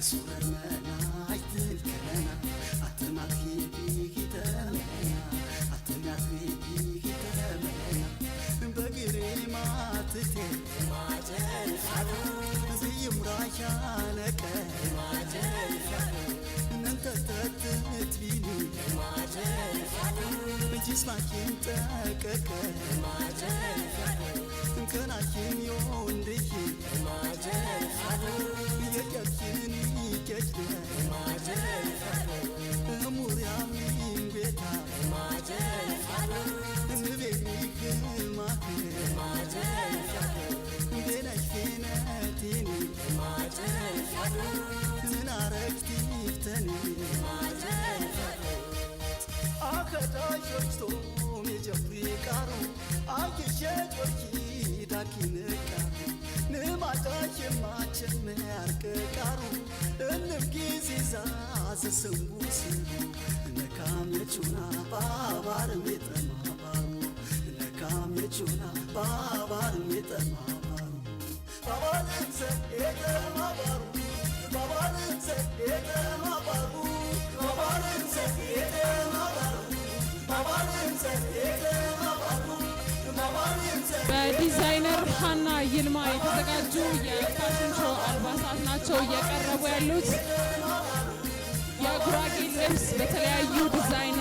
የሱረር መናይ ትልከና አትማት ሂተመና አትማት ሂተመና በግሬ ማትቴ ማጀል ፋሉ ዝይምራሻ ነቀ ማጀል ፋሉ ነንተተትትቢኒ ማጀል ፋሉ ጅስማኪን ጠቀቀ ማጀል ፋሉ ከናኪን ዮንድኪ ማጀል ፋሉ የቀኪን ይቀጅደ ማጀል ፋሉ ሙሪያሚን ቤታ ማጀል ፋሉ ንቤኒ ግማክ ማጀል ፋሉ ቤነሽ ፊነቲኒ ማጀል ፋሉ ምናረግቲፍተኒ ማጀል ፋሉ አከዳሾችቶ ሚጀፍሪ ቃሩ አኪሸጆች ዳኪንቃሩ ንማዳሽ ማቸም ያርቅ ቃሩ እንም ጊዜዛ ስስንቡስ ነካም የቹና ባባር ሚጠማባሩ ነካም የቹና ባባር ሚጠማባሩ ባባልንሰ የተማባሩ ባባልንሰ የተማባሩ ባባልንሰ የተማባሩ ባባልንሰ የተማባሩ በዲዛይነር ሀና ይልማ የተዘጋጁ የፋሽን ሾው አልባሳት ናቸው እየቀረቡ ያሉት። የጉራጌ ልብስ በተለያዩ ዲዛይን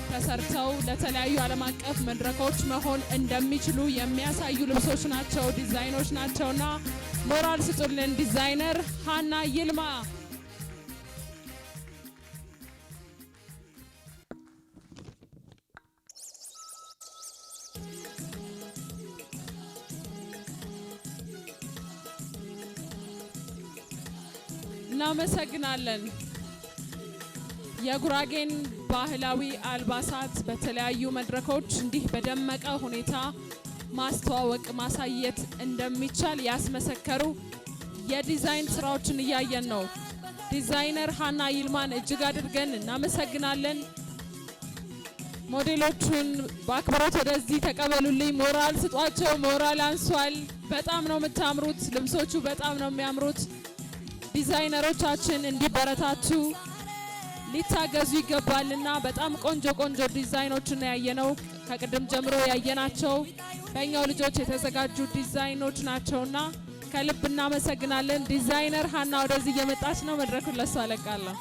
ተሰርተው ለተለያዩ ዓለም አቀፍ መድረኮች መሆን እንደሚችሉ የሚያሳዩ ልብሶች ናቸው፣ ዲዛይኖች ናቸውና ሞራል ስጡልን። ዲዛይነር ሀና ይልማ እናመሰግናለን። የጉራጌን ባህላዊ አልባሳት በተለያዩ መድረኮች እንዲህ በደመቀ ሁኔታ ማስተዋወቅ ማሳየት እንደሚቻል ያስመሰከሩ የዲዛይን ስራዎችን እያየን ነው። ዲዛይነር ሀና ይልማን እጅግ አድርገን እናመሰግናለን። ሞዴሎቹን በአክብሮት ወደዚህ ተቀበሉልኝ። ሞራል ስጧቸው። ሞራል አንሷል። በጣም ነው የምታምሩት። ልብሶቹ በጣም ነው የሚያምሩት። ዲዛይነሮቻችን እንዲበረታቱ ሊታገዙ ይገባልና በጣም ቆንጆ ቆንጆ ዲዛይኖችን ያየነው ከቅድም ጀምሮ ያየናቸው በእኛው ልጆች የተዘጋጁ ዲዛይኖች ናቸውና ከልብ እናመሰግናለን። ዲዛይነር ሀና ወደዚህ እየመጣች ነው። መድረኩን ለሷ አለቃለሁ።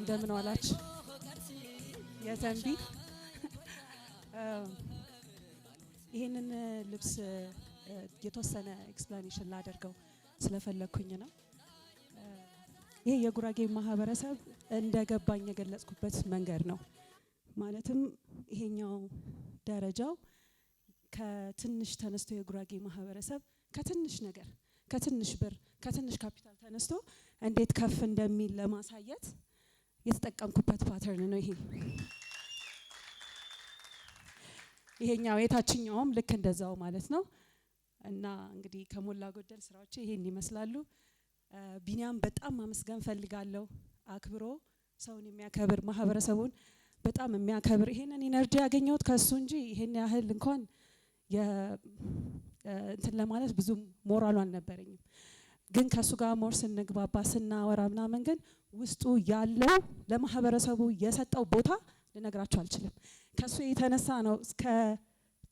እንደምን ዋላችሁ የተንቢ ይሄንን ልብስ የተወሰነ ኤክስፕላኔሽን ላደርገው ስለፈለኩኝ ነው። ይሄ የጉራጌ ማህበረሰብ እንደገባኝ የገለጽኩበት መንገድ ነው። ማለትም ይሄኛው ደረጃው ከትንሽ ተነስቶ የጉራጌ ማህበረሰብ ከትንሽ ነገር ከትንሽ ብር ከትንሽ ካፒታል ተነስቶ እንዴት ከፍ እንደሚል ለማሳየት የተጠቀምኩበት ፓተርን ነው። ይሄኛው የታችኛውም ልክ እንደዛው ማለት ነው። እና እንግዲህ ከሞላ ጎደል ስራዎች ይሄን ይመስላሉ። ቢኒያም በጣም ማመስገን ፈልጋለሁ። አክብሮ ሰውን የሚያከብር ማህበረሰቡን በጣም የሚያከብር ይሄንን ኢነርጂ ያገኘሁት ከሱ እንጂ ይሄን ያህል እንኳን እንትን ለማለት ብዙ ሞራሉ አልነበረኝም። ግን ከሱ ጋር ሞር ስንግባባ ስናወራ ምናምን ግን ውስጡ ያለው ለማህበረሰቡ የሰጠው ቦታ ልነግራችሁ አልችልም። ከሱ የተነሳ ነው እስከ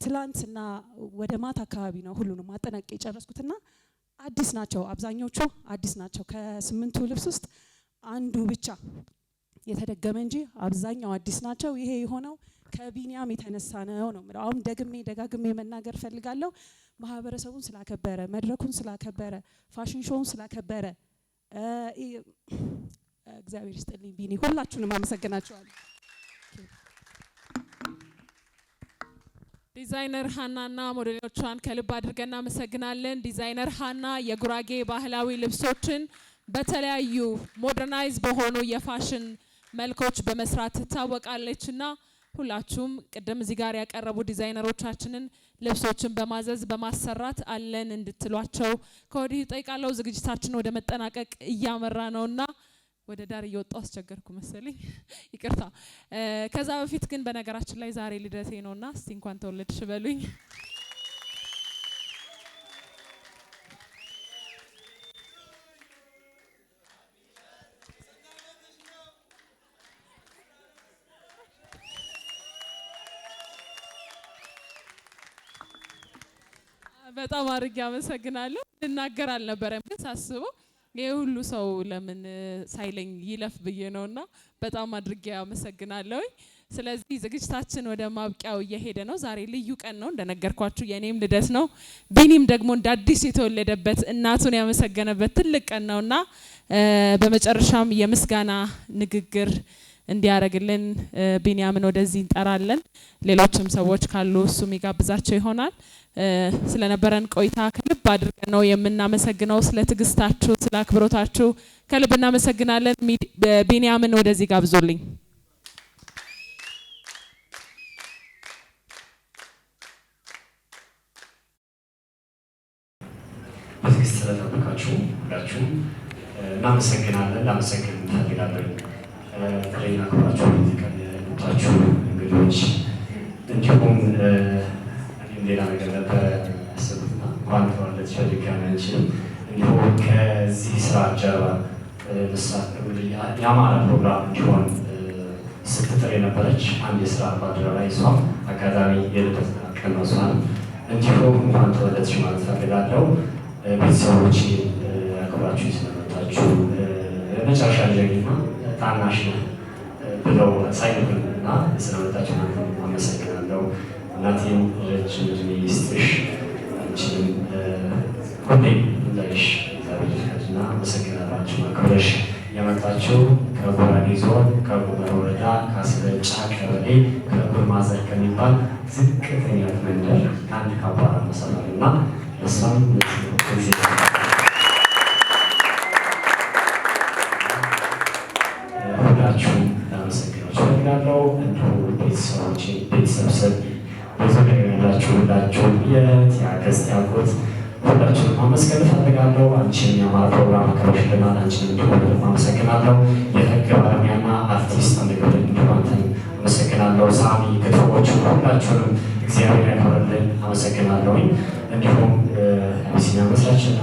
ትላንትና ወደ ማታ አካባቢ ነው ሁሉንም አጠናቅቄ የጨረስኩትና አዲስ ናቸው፣ አብዛኞቹ አዲስ ናቸው። ከስምንቱ ልብስ ውስጥ አንዱ ብቻ የተደገመ እንጂ አብዛኛው አዲስ ናቸው። ይሄ የሆነው ከቢኒያም የተነሳ ነው ነው። አሁን ደግሜ ደጋግሜ መናገር ፈልጋለሁ። ማህበረሰቡን ስላከበረ መድረኩን ስላከበረ ፋሽን ሾውን ስላከበረ እግዚአብሔር ይስጥልኝ ቢኒ ሁላችሁንም አመሰግናችኋለሁ። ዲዛይነር ሃናና ሞዴሎቿን ከልብ አድርገን እናመሰግናለን። ዲዛይነር ሃና የጉራጌ ባህላዊ ልብሶችን በተለያዩ ሞደርናይዝ በሆኑ የፋሽን መልኮች በመስራት ትታወቃለችና ሁላችሁም ቅድም እዚህ ጋር ያቀረቡ ዲዛይነሮቻችንን ልብሶችን በማዘዝ በማሰራት አለን እንድትሏቸው ከወዲሁ ጠይቃለሁ። ዝግጅታችን ወደ መጠናቀቅ እያመራ ነውና ወደ ዳር እየወጣው አስቸገርኩ መሰለኝ ይቅርታ። ከዛ በፊት ግን በነገራችን ላይ ዛሬ ልደቴ ነውና እስቲ እንኳን ተወለድሽ በሉኝ። በጣም አድርጌ አመሰግናለሁ። ልናገር አልነበረም ግን ሳስበው የሁሉ ሰው ለምን ሳይለኝ ይለፍ ብዬ ነውና በጣም አድርጌ አመሰግናለሁ። ስለዚህ ዝግጅታችን ወደ ማብቂያው እየሄደ ነው። ዛሬ ልዩ ቀን ነው እንደነገርኳችሁ የኔም ልደት ነው። ቢኒም ደግሞ እንደ አዲስ የተወለደበት እናቱን ያመሰገነበት ትልቅ ቀን ነውና በመጨረሻም የምስጋና ንግግር እንዲያረግልን ቢኒያምን ወደዚህ እንጠራለን። ሌሎችም ሰዎች ካሉ እሱም ይጋብዛቸው ይሆናል። ስለነበረን ቆይታ ከልብ አድርገን ነው የምናመሰግነው። ስለ ትግስታችሁ፣ ስለ አክብሮታችሁ ከልብ እናመሰግናለን። ቢኒያምን ወደዚህ ጋብዞልኝ። በትግስት ስለጠበቃችሁ ሁላችሁም እናመሰግናለን። ላመሰግን እንፈልጋለን። በተለይ አክብራችሁ የተቀመጣችሁ እንግዶች እንዲሁም ሌላ ነገር ነበረ ያሰብኩትና እንኳን ተወለድሽ በድጋሚ አንችልም። እንዲሁም ከዚህ ስራ ጀርባ የአማራ ፕሮግራም እንዲሆን ስትጥር የነበረች አንድ የስራ ባልደረባ እሷም አጋጣሚ የልደት ቀን ነው። እሷን እንዲሁም እንኳን ተወለድሽ ማለት ፈልጋለሁ። ቤተሰቦች አክብራችሁ ስለመጣችሁ መጨረሻ ልጅና ታናሽ ብለው ሳይነግሩና ስለመጣችሁ አመሰግናለሁ። እናቴም ረጅም እድሜ ይስጥሽ፣ አንቺንም ሁሌም እንዳይሽ እግዚአብሔር ይፍቀድና አመሰግናላችሁ። አክብረሽ የመጣችሁ ከጉራጌ ዞን ከጉመር ወረዳ ከአስበጫ ቀበሌ ከጉርማዘር ከሚባል ዝቅተኛ መንደር ከአንድ ካባራ መሰላልና እሷም ጊዜ ሁላችሁም ላመሰግናችሁ እፈልጋለሁ። እንዲሁ ቤተሰቦቼ ቤተሰብ በዙሪያ ያላችሁ ሁላችሁም የአክስት ያጎት ሁላችሁንም ማመስገን እፈልጋለሁ። አንቺን የአማራ ፕሮግራም አቅርበሽልናል። አንቺን እንዲሁ አመሰግናለሁ። የህግ ባለሙያና አርቲስት አንደገለ እንዲሁ አንተን አመሰግናለሁ። ሳሚ ክትፎች ሁላችሁንም እግዚአብሔር ያክብርልን አመሰግናለሁኝ። እንዲሁም አቢሲኒያ መስራችና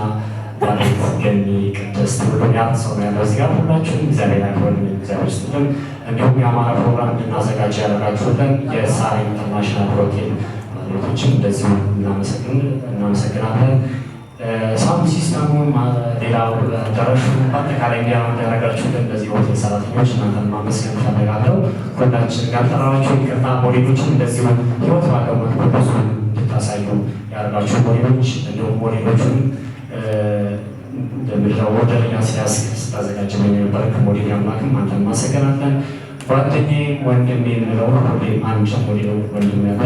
ባለቤት ገኒ ቅድስት ሁሉም ያርሰው ነው ያለው እዚህ ጋር ሁላችሁም እግዚአብሔር ያክብርልን እግዚአብሔር ይስጥልን። እንዲሁም የአማራ ፕሮግራም እንድናዘጋጅ ያደረጋችሁልን የሳሪ ኢንተርናሽናል ሆቴል ባለቤቶችም እንደዚሁ እናመሰግናለን። ሳውንድ ሲስተሙን ሌላው አዳራሹ በአጠቃላይ እንዲያደረጋችሁልን እንደዚህ ሆቴል ሰራተኞች እናንተን ማመስገን እፈልጋለሁ። ሁላችን ጋር ጠራናችሁ ይቅርታ። ሞዴሎችን እንደዚሁ ህይወት ባለው መልኩ ብዙ እንድታሳዩ ያደረጋችሁ ሞዴሎች እንዲሁም ሞዴሎቹን እንደምድረው ወደኛ ስታዘጋጅልኝ የነበረ ከሞዴል አምላክም አንተን ማመሰግናለን። ጓደኛዬ ወንድሜ የምንለው ሁሌም አንድ ሞዴል ወንድም ያለ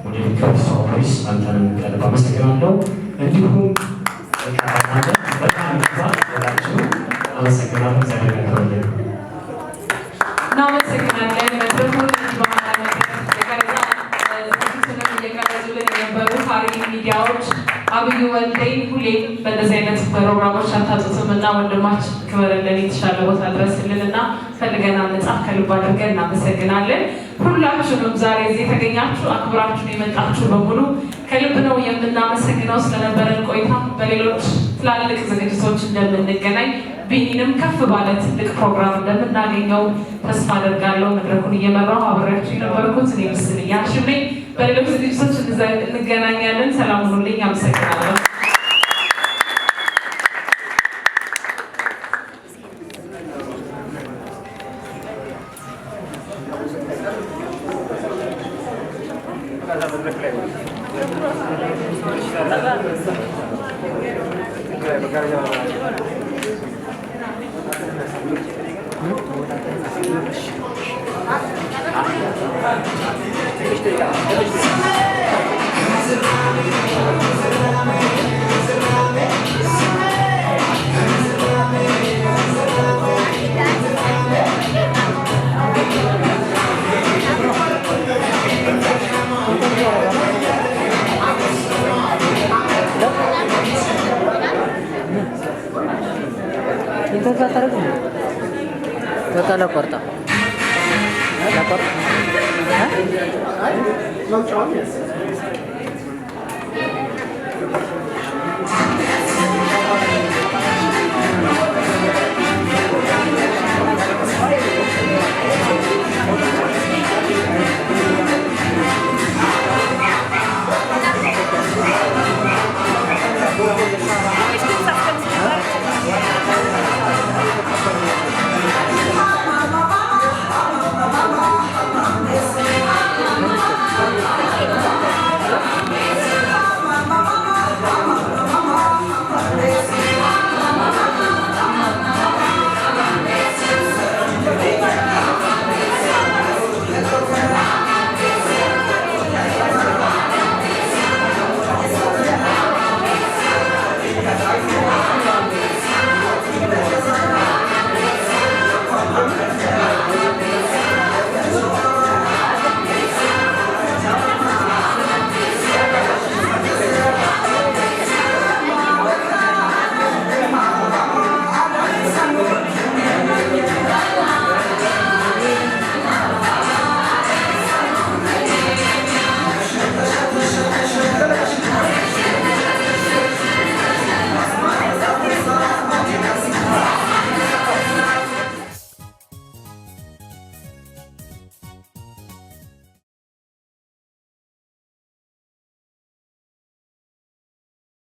ሞዴል ክርስቶስ ፖሊስ አንተንም ከልብ አመሰግናለሁ። እንዲሁም በጣም ላችሁ አመሰግናለሁ። እግዚአብሔር ያክብርልኝ። እናመሰግናለን። መድረኩን እየቀረጹልን የነበሩ ሀሪፍ ሚዲያዎች አብዩ ወልደኝ ሁሌም በእንደዚህ አይነት ፕሮግራሞች አታጡትምና ወንድማችን ክብርልን የተሻለ ቦታ ድረስልንና ፈልገና መጽሐፍ ከልብ አድርገን እናመሰግናለን። ሁላችሁንም ዛሬ እዚህ የተገኛችሁ አክብራችሁን የመጣችሁ በሙሉ ከልብ ነው የምናመሰግነው ስለነበረን ቆይታ። በሌሎች ትላልቅ ዝግጅቶች እንደምንገናኝ ቢኒንም ከፍ ባለ ትልቅ ፕሮግራም እንደምናገኘው ተስፋ አደርጋለሁ። መድረኩን እየመራው አብሬያችሁ የነበርኩት እኔ ምስል እያልሽኝ ነኝ። በሌሎች ዝግጅቶች እንገናኛለን። ሰላም ሁኑልኝ። አመሰግናለሁ። Gracias. የተፈጠረ በቃ ለቆርጣ ለቆርጣ